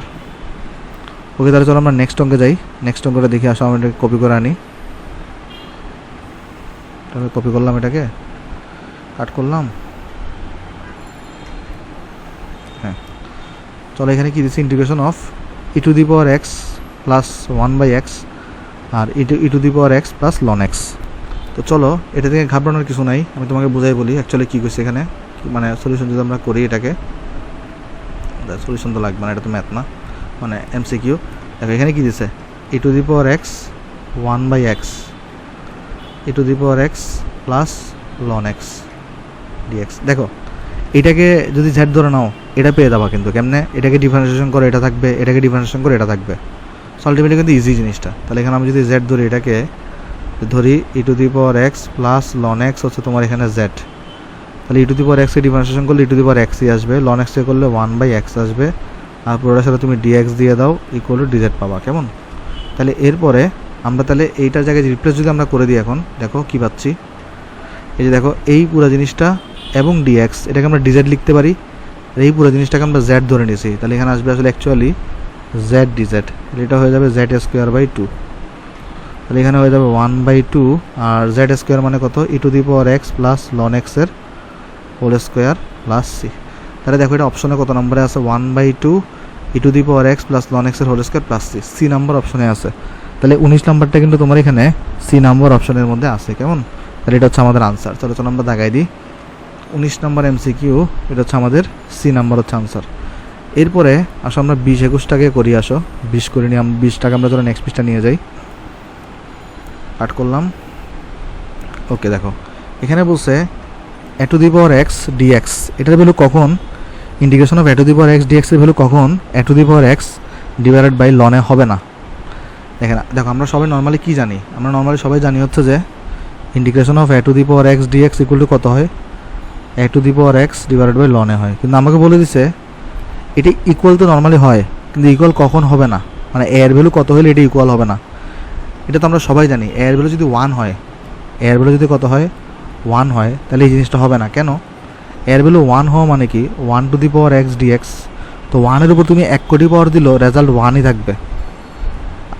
ওকে, তাহলে চলো আমরা নেক্সট অঙ্কে যাই। নেক্সট অঙ্কটা দেখি আসো, আমি এটাকে কপি করে আনি। তাহলে কপি করলাম, এটাকে কাট করলাম। হ্যাঁ চলো এখানে কি দিচ্ছি, integration of e to the power x plus 1/x আর e to the power x plus ln x. তো চলো এটা থেকে ঘাবড়ানোর কিছু নাই, আমি তোমাকে বুঝাই বলি অ্যাকচুয়ালি কী করছে এখানে, মানে সলিউশন যদি আমরা করি এটাকে, সলিউশন তো লাগবে না, এটা তো ম্যাথ না, মানে MCQ। দেখো এখানে কী দিছে, e to the power x 1/x e to the power x plus ln x d x. দেখো এটাকে যদি জেড ধরে নাও এটা পেয়ে যাবা, কিন্তু কেমনে, এটাকে ডিফারেন্সিয়েশন করে এটা থাকবে, এটাকে ডিফারেন্সিয়েশন করে এটা থাকবে, আলটিমেটলি কিন্তু ইজি জিনিসটা। তাহলে এখানে আমি যদি জেড ধরি, এটাকে ধরি e to the power x plus ln x হচ্ছে তোমার এখানে জেড, তাহলে ই টু দি পাওয়ার এক্সকে ডিফারেন্সিয়েশন করলে ই টু দি পাওয়ার এক্সই আসবে, লন এক্সকে করলে 1/x আসবে, আর পুরোটার সাথে তুমি ডিএক্স দিয়ে দাও ইকুয়াল টু ডিজেড পাবা। কেমন, তাহলে এরপরে আমরা তাহলে এইটার জায়গায় রিপ্লেস যদি আমরা করে দিই, এখন দেখো কী পাচ্ছি, এই যে দেখো এই পুরো জিনিসটা এবং ডিএক্স এটাকে আমরা ডিজেড লিখতে পারি, আর এই পুরো জিনিসটাকে আমরা জেড ধরে নিয়েছি, তাহলে এখানে আসবে আসলে অ্যাকচুয়ালি জেড ডিজেড, এটা হয়ে যাবে জেড স্কোয়ার বাই 2, তাহলে এখানে হয়ে যাবে 1/2, আর জেড স্কোয়ার মানে কত, e to the power x plus ln এক্সের হোল স্কোয়ার প্লাস সি। তাহলে দেখো এটা অপশনে কত নম্বরে আছে, 1/2 e to the power x plus ln এক্সের whole square plus c, c number অপশনে আছে। তাহলে 19 নাম্বারটা কিন্তু তোমার এখানে সি নাম্বার অপশনের মধ্যে আছে। কেমন, তাহলে এটা হচ্ছে আমাদের আনসার। চলো আমরা দাগাই দিই 19 নাম্বার MCQ, এটা হচ্ছে আমাদের সি নাম্বার হচ্ছে আনসার। এরপরে আসো আমরা 20-21টাকে করি, আসো 20 করে নিই, 20টাকে আমরা ধরো নেক্সট পিসটা নিয়ে যাই, কাট করলাম। ওকে দেখো এখানে বলছে e to the power x dx, এটার ভ্যালু কখন, integration of e to the power x dx এর ভ্যালু কখন e to the power x divided by লনে হবে না। দেখো আমরা সবাই নর্মালি কি জানি, আমরা নর্মালি সবাই জানি হচ্ছে যে integration of e to the power x dx equal to কত হয়, e to the power x divided by লনে হয়। কিন্তু আমাকে বলে দিছে এটি ইকুয়াল তো নর্মালি হয়, কিন্তু ইকুয়াল কখন হবে না, মানে এর ভ্যালু কত হলে এটি ইকুয়াল হবে না। এটা তো আমরা সবাই জানি, এর ভ্যালু যদি 1 হয়, এর ভ্যালু যদি কত হয় 1 হয়, তাহলে এই জিনিসটা হবে না। কেন? এর ভ্যালু 1 হওয়া মানে কি 1 to the power x dx, তো 1-এর উপর তুমি 1 কোটি পাওয়ার দিলেও রেজাল্ট 1ই থাকবে,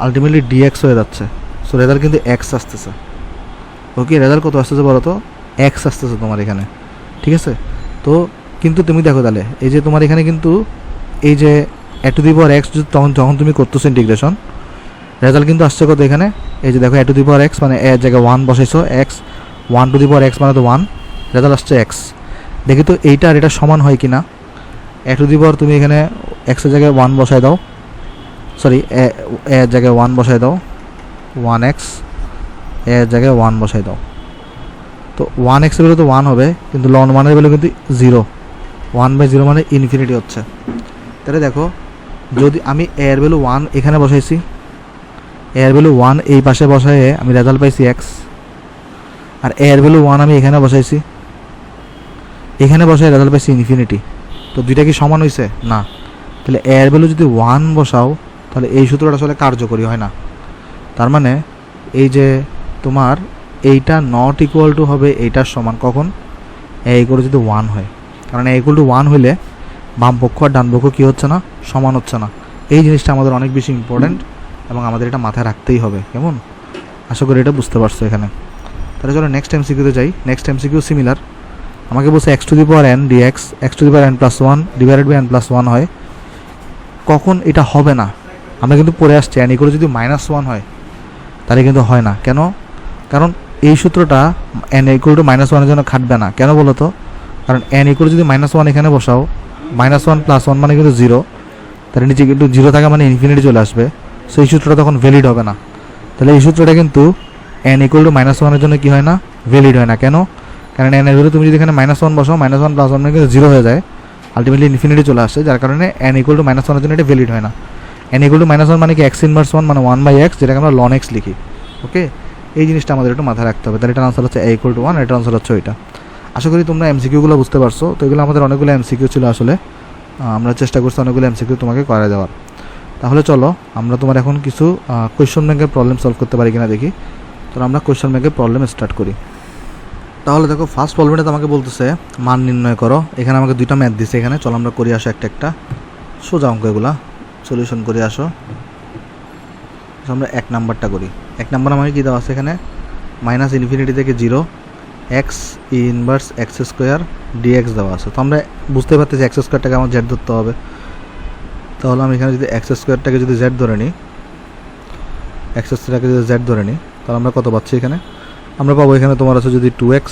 আলটিমেটলি ডিএক্স হয়ে যাচ্ছে। সো রেজাল্ট কিন্তু এক্স আসতেছে। ওকে, রেজাল্ট কত আসতেছে বলো তো, এক্স আসতেছে তোমার এখানে, ঠিক আছে। তো কিন্তু তুমি দেখো তাহলে এই যে তোমার এখানে কিন্তু এই যে এ টু দি পাওয়ার এক্স যখন তুমি করতেছো ইন্টিগ্রেশন, রেজাল্ট কিন্তু আসছে কত এখানে, এই যে দেখো এ টু দি পাওয়ার এক্স মানে এর জায়গায় 1 বসাইছো, x 1 to the power x মানে তো 1, রেজাল্ট আসছে এক্স। দেখি তো এইটা আর এটা সমান হয় কি না। এ টু দি পাওয়ার তুমি এখানে এক্সের জায়গায় 1 বসাই দাও, সরি এর জায়গায় 1 বসাই দাও, 1x, এর জায়গায় 1 বসাই দাও। তো 1x এর ভ্যালু তো 1 হবে, কিন্তু লন 1 এর ভ্যালু কিন্তু 0, 1/0 মানে ইনফিনিটি হচ্ছে। তাহলে দেখো যদি আমি এর ভ্যালু 1 এখানে বসাইছি, এর ভ্যালু 1 এই পাশে বসায়ে আমি রেজাল্ট পাইছি x, আর এর ভ্যালু 1 আমি এখানে বসাইছি, এখানে বসায় রেজাল্ট পাইছি ইনফিনিটি। তো দুইটা কি সমান হয়েছে? না। তাহলে এর ভ্যালু যদি 1 বসাও তাহলে এই সূত্রটা আসলে কার্যকরী হয় না। তার মানে এই যে তোমার এইটা নট ইকুয়াল টু হবে এইটার সমান কখন, এ ইকুয়াল যদি 1 হয়, কারণ এ ইকুয়াল টু 1 হইলে বাম পক্ষ আর ডান পক্ষ কী হচ্ছে না, সমান হচ্ছে না। এই জিনিসটা আমাদের অনেক বেশি ইম্পর্ট্যান্ট এবং আমাদের এটা মাথায় রাখতেই হবে। কেমন? আশা করি এটা বুঝতে পারছো এখানে। তাহলে চলো নেক্সট এমসিকিউতে যাই। নেক্সট এমসিকিউ সিমিলার, আমাকে বলছে x to the power n dx x to the power n plus 1 divided by n plus 1 হয়, কখন এটা হবে না। আমরা কিন্তু পড়ে আসছি এন ইকুয়াল যদি -1 হয় তাহলে কিন্তু হয় না। কেন? কারণ এই সূত্রটা এন ইকুয়াল টু -1 এর জন্য খাটবে না। কেন বলো তো? কারণ এন ইকুয়াল যদি -1 এখানে বসাও, -1 প্লাস 1 মানে কিন্তু 0, তাহলে নিচে কিন্তু 0 থাকা মানে ইনফিনিটি চলে আসবে। সো এই সূত্রটা তখন ভ্যালিড হবে না। তাহলে এই সূত্রটা কিন্তু এন ইকুয়াল টু -1 এর জন্য কি হয় না, ভ্যালিড হয় না। কেন? কারণ এন এর ভ্যালু তুমি যদি এখানে -1 বসাও, -1 প্লাস 1 মানে কিন্তু 0 হয়ে যায়, আলটিমেটলি ইনফিনিটি চলে আসে, যার কারণে এন ইকুয়াল টু -1 এর জন্য এটা ভ্যালিড হয় না। এন ইকুয়াল টু -1 মানে কি x ইনভার্স 1 মানে 1/x, যেটাকে আমরা ln x লিখি। ওকে, এই জিনিসটা আমাদের একটু মাথায় রাখতে হবে। তাহলে এটার আনসার হচ্ছে a ইকুয়াল টু 1, এটার আনসার হচ্ছে ওইটা। আশা করি তোমরা এমসিকিউগুলো বুঝতে পারছো। তো এগুলো আমাদের অনেকগুলো এমসিকিউ ছিল আসলে, আমরা চেষ্টা করছি অনেকগুলো এমসিকিউ তোমাকে করে দেওয়ার। তাহলে চলো আমরা তোমার এখন কিছু কোয়েশ্চন ব্যাংকের প্রবলেম সলভ করতে পারি কিনা দেখি। তো আমরা কোয়েশ্চন ব্যাংকের প্রবলেম স্টার্ট করি। তাহলে দেখো ফার্স্ট প্রবলেমটা আমাকে বলতেছে মান নির্ণয় করো। এখানে আমাকে দুইটা ম্যাথ দিছে এখানে, চলো আমরা করি আসো একটা একটা সোজা অঙ্ক, এগুলা সলিউশন করে আসো। আমরা 1 নাম্বারটা করি। 1 নাম্বার আমাকে কী দেওয়া আছে এখানে, -ইনফিনিটি থেকে 0 x inverse x square dx দেওয়া আছে। তো আমরা বুঝতে পারতেছি এক্স স্কোয়ারটাকে আমার জেড ধরতে হবে। তাহলে আমি এখানে যদি এক্স স্কোয়ারটাকে যদি জেড ধরে নিই, এক্স স্কোয়ারটাকে যদি জেড ধরে নিই, তাহলে আমরা কত পাচ্ছি এখানে, আমরা পাবো এখানে তোমার আছে যদি 2x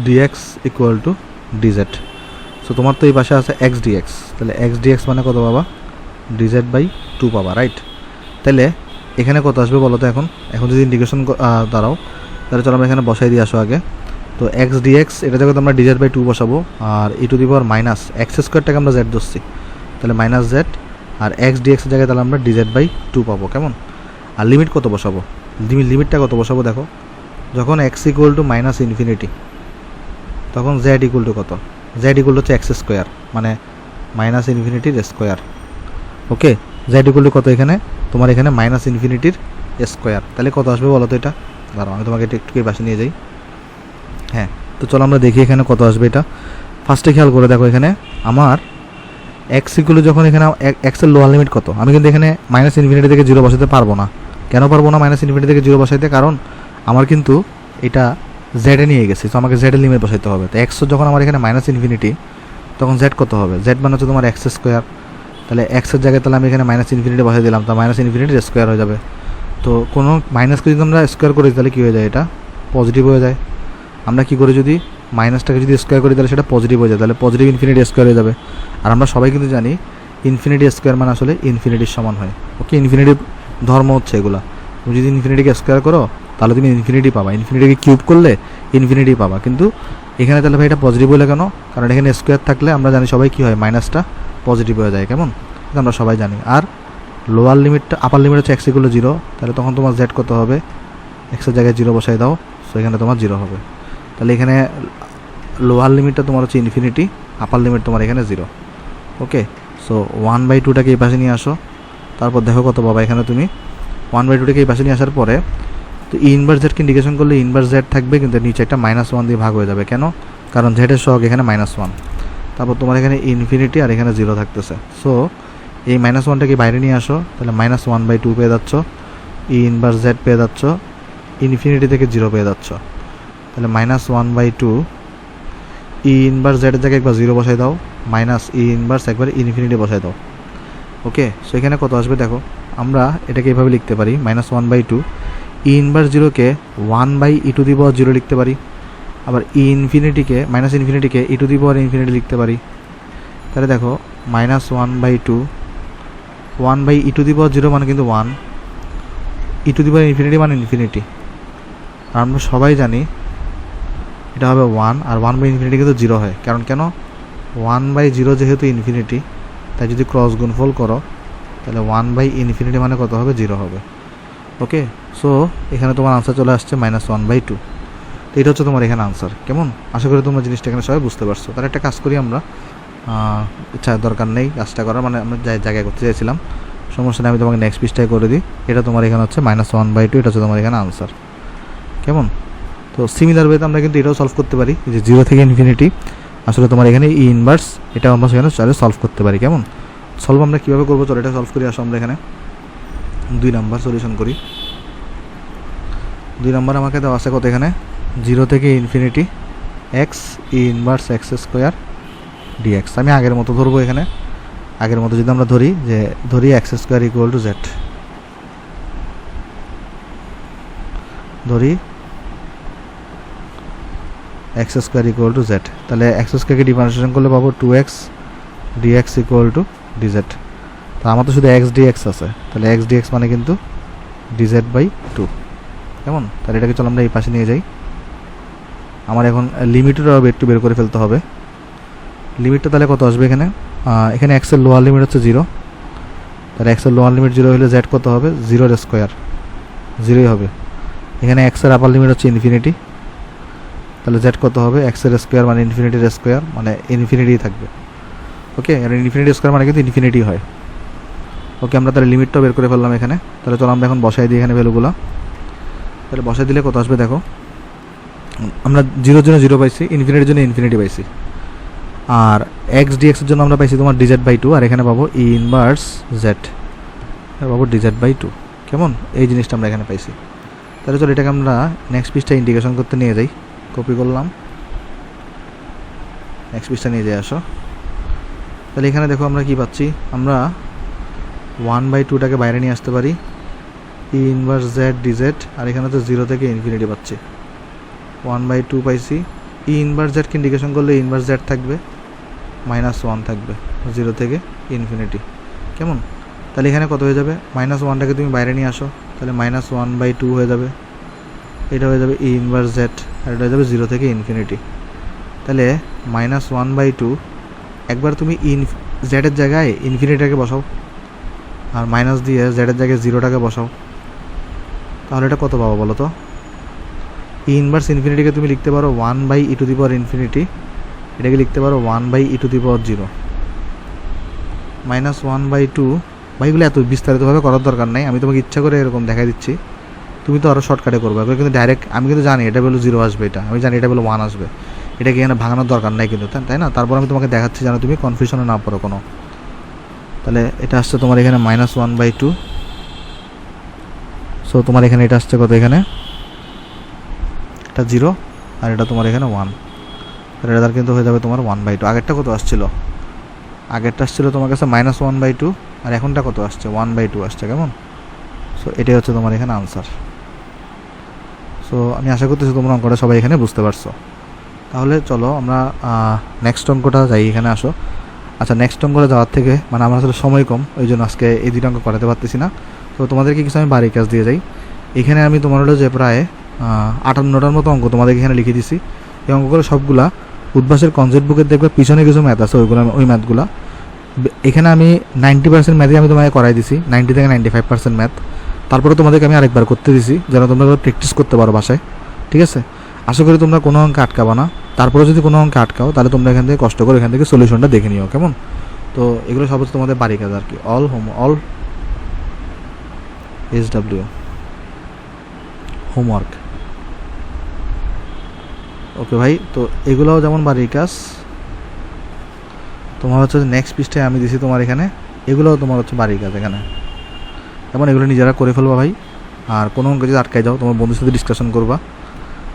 dx equal to dz. So তোমার তো এই পাশে আছে এক্স ডিএক্স, তাহলে এক্স ডিএক্স মানে কত পাবা, dz/2 পাবা, রাইট। তাহলে এখানে কত আসবে বলো তো। এখন যদি ইন্টিগ্রেশন দাঁড়াও, তাহলে চলো আমরা এখানে বসাই দিয়ে আসো আগে। তো এক্স ডিএক্স এটা জায়গায় আমরা dz/2 বসাবো, আর e to the power minus x স্কোয়ারটাকে আমরা জেড ধরছি, তাহলে -z, আর এক্স ডিএক্সের জায়গায় তাহলে আমরা dz/2 পাবো। কেমন? আর লিমিট কত বসাবো, লিমিটটা কত বসাবো দেখো, যখন এক্স ইকুয়াল টু -ইনফিনিটি তখন জেড ইকুয়াল টু কত, জেড ইকুয়াল টু হচ্ছে এক্স স্কোয়ার মানে -ইনফিনিটির square. Okay, z equal to কত এখানে তোমার, এখানে -ইনফিনিটির স্কোয়ার। তাহলে কত আসবে বলো তো এটা, দাঁড়াও আমি তোমাকে একটু পাশে নিয়ে যাই। হ্যাঁ, তো চলো আমরা দেখি এখানে কত আসবে এটা। ফার্স্টে খেয়াল করে দেখো এখানে আমার এক্স ইকুয়াল যখন এখানে এক্সের লোয়ার লিমিট কত, আমি কিন্তু এখানে -ইনফিনিটি থেকে 0 বসাতে পারবো না। কেন পারবো না -ইনফিনিটি থেকে 0 বসাইতে, কারণ আমার কিন্তু এটা জেডে নিয়ে গেছি, তো আমাকে জেডের লিমিট বসাইতে হবে। তো এক্স যখন আমার এখানে -ইনফিনিটি তখন জেড কত হবে, জেড মানে হচ্ছে তোমার এক্স স্কোয়ার। তাহলে এক্সের জায়গায় তাহলে আমি এখানে -ইনফিনিটি বসাই দিলাম, তো -ইনফিনিটির স্কোয়ার হয়ে যাবে। তো কোনো মাইনাসকে যদি আমরা স্কোয়ার করি তাহলে কী হয়ে যায়, এটা পজিটিভ হয়ে যায়। আমরা কী করে যদি মাইনাসটাকে যদি স্কোয়ার করি তাহলে সেটা পজিটিভ হয়ে যায়, তাহলে পজিটিভ ইনফিনিটি স্কোয়ার হয়ে যাবে। আর আমরা সবাই কিন্তু জানি ইনফিনিটি স্কোয়ার মানে আসলে ইনফিনিটির সমান হয়। ওকে, ইনফিনিটির ধর্ম হচ্ছে এগুলা। তুমি যদি ইনফিনিটিকে স্কোয়ার করো তাহলে তুমি ইনফিনিটি পাবা, ইনফিনিটিকে কিউব করলে ইনফিনিটি পাবা। কিন্তু এখানে তাহলে ভাই এটা পজিটিভ হলে কেন, কারণ এখানে স্কোয়ার থাকলে আমরা জানি সবাই কী হয়, মাইনাসটা পজিটিভ হয়ে যায়। কেমন? এটা আমরা সবাই জানি। আর লোয়ার লিমিটটা, আপার লিমিট হচ্ছে এক্স ইকুয়াল টু 0, তাহলে তখন তোমার জেড কত হবে, এক্সের জায়গায় 0 বসাই দাও, সো এখানে তোমার 0 হবে। তাহলে এখানে লোয়ার লিমিটটা তোমার হচ্ছে ইনফিনিটি, আপার লিমিট তোমার এখানে 0। ওকে, সো 1/2টাকে এই পাশে নিয়ে আসো, তারপর দেখো কত পাবা এখানে তুমি। 1/2টাকে এই পাশে নিয়ে আসার পরে তো ইনভার্স জেডকে ইন্ডিকেশন করলে ইনভার্স জেড থাকবে, কিন্তু নিচে একটা -1 দিয়ে ভাগ হয়ে যাবে। কেন? কারণ জেডের সহগ এখানে -1, তারপর তোমার এখানে ইনফিনিটি আর এখানে 0 থাকতেছে। সো এই -1টাকে বাইরে নিয়ে আসো, তাহলে -1/2 পেয়ে যাচ্ছ, ইনভার্স জেড পেয়ে যাচ্ছ, ইনফিনিটি থেকে 0 পেয়ে যাচ্ছ। তাহলে -1/2 ইনভার্স জেডের জায়গায় একবার 0 বসাই দাও, মাইনাস ইনভার্স একবার ইনফিনিটি বসাই দাও। ওকে, সো এখানে কত আসবে দেখো, আমরা এটাকে এইভাবে লিখতে পারি, -1/2 ইনভার্স 0কে 1/e⁻0 লিখতে পারি, আবার ইনফিনিটিকে e⁻∞ লিখতে পারি। তাহলে দেখো -1/2 1/e⁻0 মানে কিন্তু 1, e⁻∞ মানে ইনফিনিটি। আর আমরা সবাই জানি এটা হবে 1, আর 1/∞ কিন্তু 0 হয়। কারণ কেন? 1/0 যেহেতু ইনফিনিটি, তাই যদি ক্রস গুণফল করো তাহলে 1/∞ মানে কত হবে? 0 হবে। ওকে, সো এখানে তোমার আনসার চলে আসছে -1/2। তো এটা হচ্ছে তোমার এখানে আনসার। কেমন? আশা করি তোমরা জিনিসটা এখানে সবাই বুঝতে পারছো। তাহলে একটা কাজ করি আমরা, ইচ্ছা দরকার নেই কাজটা করার, মানে আমরা জায়গায় করতে চাইছিলাম, সমস্যা নেই, আমি তোমাকে নেক্সট পিসটাই করে দিই। এটা তোমার এখানে হচ্ছে -1/2, এটা হচ্ছে তোমার এখানে আনসার। কেমন? তো সিমিলার ওয়েতে আমরা কিন্তু এটাও সলভ করতে পারি, যে 0 থেকে ইনফিনিটি আসলে তোমার এখানে ই ইনভার্স, এটাও আমরা সেখানে সলভ করতে পারি। কেমন? সলভ আমরা কীভাবে করবো? চলো এটা সলভ করি। আসো আমরা এখানে 2 নাম্বার সলিউশন করি। 2 নাম্বার আমাকে দেওয়া আছে কত এখানে? 0 থেকে ইনফিনিটি এক্স ই ইনভার্স x² dx। আমি আগের মতো ধরবো এখানে, আগের মতো যদি আমরা ধরি x² = z, ধরি x² = z, তাহলে x²কে ডিফারেন্সিয়েশন করলে পাবো 2x dx = dz। তো আমার তো শুধু x dx আছে, তাহলে x dx মানে কিন্তু dz/2। কেমন? তাহলে এটাকে চলো আমরা এই পাশে নিয়ে যাই। আমার এখন লিমিটটা একটু বের করে ফেলতে হবে। লিমিটটা তাহলে কত আসবে এখানে? এখানে x এর লোয়ার লিমিট হচ্ছে 0, তাহলে x এর লোয়ার লিমিট 0 হলে z কত হবে? 0² 0ই হবে। এখানে x এর আপার লিমিট হচ্ছে ইনফিনিটি, তাহলে z কত হবে? x এর স্কোয়ার মানে ইনফিনিটির স্কোয়ার, মানে ইনফিনিটিই থাকবে। ওকে, আর ইনফিনিটি স্কোয়ার মানে কিন্তু ইনফিনিটি হয়। ওকে, আমরা তাহলে লিমিটটাও বের করে ফেললাম এখানে। তাহলে চলো আমরা এখন বসাই দিই এখানে ভ্যালুগুলো। তাহলে বসাই দিলে কত আসবে দেখো, আমরা 0 জন্য 0 পাইছি, ইনফিনিটির জন্য ইনফিনিটি পাইছি, আর x dx এর জন্য আমরা পাইছি তোমার dz/2, আর এখানে পাবো ই ইনভার্স z, পাবো dz/2। কেমন? এই জিনিসটা আমরা এখানে পাইছি। তাহলে চলো এটাকে আমরা নেক্সট পিসটা ইন্টিগ্রেশন করতে নিয়ে যাই। কপি করলাম, নেক্সট পিসটা নিয়ে যাই। আসো, তাহলে এখানে দেখো আমরা কি পাচ্ছি, আমরা 1/2টাকে বাইরে নিয়ে আসতে পারি, ই ইনভার্স z dz, আর এখানে তো 0 থেকে ইনফিনিটি পাচ্ছি, 1/2 পাইছি। ই ইনভার্স জেডকে ইন্ডিকেশন করলে ইনভার্স জেড থাকবে, -1 থাকবে 0 থেকে ইনফিনিটি। কেমন? তাহলে এখানে কত হয়ে যাবে? -1টাকে তুমি বাইরে নিয়ে আসো, তাহলে -1/2 হয়ে যাবে, এটা হয়ে যাবে ই ইনভার্স জেড, আর এটা হয়ে যাবে 0 থেকে ইনফিনিটি। তাহলে -1/2, একবার তুমি জেডের জায়গায় ইনফিনিটিটাকে বসাও, আর মাইনাস দিয়ে জেডের জায়গায় 0টাকে বসাও, তাহলে এটা কত পাবো বলো তো? ই ইনভার্স ইনফিনিটিকে তুমি লিখতে পারো 1/e⁻∞, এটাকে লিখতে পারো 1/e⁻0। -1/2, ভাইগুলো এত বিস্তারিতভাবে করার দরকার নাই, আমি তোমাকে ইচ্ছা করে এরকম দেখাই দিচ্ছি, তুমি তো আরও শর্টকাটে করবে। এবার কিন্তু ডাইরেক্ট আমি কিন্তু জানি এটা ভ্যালু 0 আসবে, এটা আমি জানি এটা ভ্যালু 1 আসবে, এটাকে এখানে ভাঙানোর দরকার নাই কিন্তু, তাই না? তারপর আমি তোমাকে দেখাচ্ছি যেন তুমি কনফিউশনে না পড়ো কোনো। তাহলে এটা আসছে তোমার এখানে -1/2, সো তোমার এখানে এটা আসছে কত? এখানে এটা 0, আর এটা তোমার এখানে 1, তাহলে এটা কিন্তু হয়ে যাবে তোমার 1/2। আগেরটা কত আসছিল? আগেরটা আসছিল তোমার কাছে -1/2, আর এখনটা কত আসছে? 1/2 আসছে। কেমন? সো এটাই হচ্ছে তোমার এখানে আনসার। সো আমি আশা করতেছি তোমরা অঙ্কটা সবাই এখানে বুঝতে পারছো। তাহলে চলো আমরা নেক্সট অঙ্কটা যাই। এখানে আসো। আচ্ছা, নেক্সট অঙ্কটা যাওয়ার থেকে মানে আমার আসলে সময় কম, ওই জন্য আজকে এই 2টা অঙ্ক করাতে পারতেছি না। তো তোমাদেরকে কিছু আমি বাড়ি কাজ দিয়ে যাই। এখানে আমি তোমার হলো যে প্রায় 58টার মতো অঙ্ক তোমাদেরকে এখানে লিখে দিছি। এই অঙ্কগুলো সবগুলা উদ্ভাসের কনসেপ্ট বুকের দেখবে পিছনে কিছু ম্যাথ আছে, ওই ম্যাথগুলো এখানে আমি 90% ম্যাথই আমি তোমাকে করাই দিছি, 90 থেকে 95% ম্যাথ। তারপরে তোমাদেরকে আমি আরেকবার করতে দিছি যেন তোমরা প্র্যাকটিস করতে পারো বাসায়। ঠিক আছে? আশা করি তোমরা কোনো অঙ্কে আটকাবা না। তারপরে যদি কোনো অঙ্কে আটকাও তাহলে তোমরা এখান থেকে কষ্ট করে এখান থেকে সলিউশনটা দেখে নিও, কেমন? তো এগুলো সব হচ্ছে তোমাদের বাড়ি কাজ আর কি। All SW homework. ওকে ভাই, তো এগুলোও যেমন বাড়ির কাজ তোমার হচ্ছে নেক্সট পৃষ্ঠায় আমি দিছি তোমার এখানে, এগুলোও তোমার হচ্ছে বাড়ির কাজ এখানে। যেমন এগুলো নিজেরা করে ফেলবা ভাই। আর কোনো অঙ্ক যদি আটকায় যাও তোমার বন্ধুর সাথে ডিসকাশন করবা।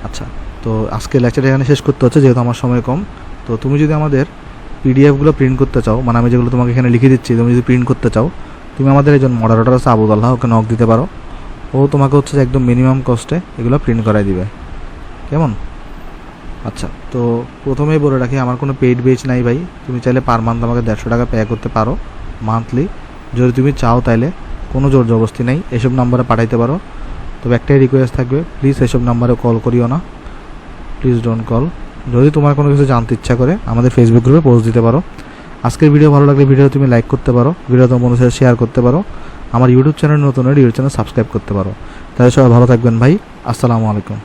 আচ্ছা, তো আজকে লেকচারটা এখানে শেষ করতে হচ্ছে যেহেতু আমার সময় কম। তো তুমি যদি আমাদের পিডিএফগুলো প্রিন্ট করতে চাও, মানে আমি যেগুলো তোমাকে এখানে লিখে দিচ্ছি, তুমি যদি প্রিন্ট করতে চাও, তুমি আমাদের একজন মডারেটর আছে আবুদুল্লাহ, ওকে নক দিতে পারো। ও তোমাকে হচ্ছে একদম মিনিমাম কস্টে এগুলো প্রিন্ট করাই দিবে, কেমন? আচ্ছা, তো প্রথমেই বলে রাখি আমার কোনো পেইড বেচ নাই ভাই। তুমি চাইলে পার মান্থ আমাকে 150 টাকা পে করতে পারো মান্থলি, যদি তুমি চাও তাইলে। কোনো জোর জবরদস্তি নেই, এসব নাম্বারে পাঠাইতে পারো। তবে একটাই রিকোয়েস্ট থাকবে, প্লিজ এসব নাম্বারে কল করিও না, প্লিজ ডোন্ট কল। যদি তোমার কোনো কিছু জানতে ইচ্ছা করে আমাদের ফেসবুক গ্রুপে পোস্ট দিতে পারো। আজকের ভিডিও ভালো লাগলে ভিডিও তুমি লাইক করতে পারো, ভিডিও তোমার বন্ধুদের সাথে শেয়ার করতে পারো। আমার ইউটিউব চ্যানেল নতুন হলে ইউটিউব চ্যানেল সাবস্ক্রাইব করতে পারো। তাহলে সবাই ভালো থাকবেন ভাই। আসসালামু আলাইকুম।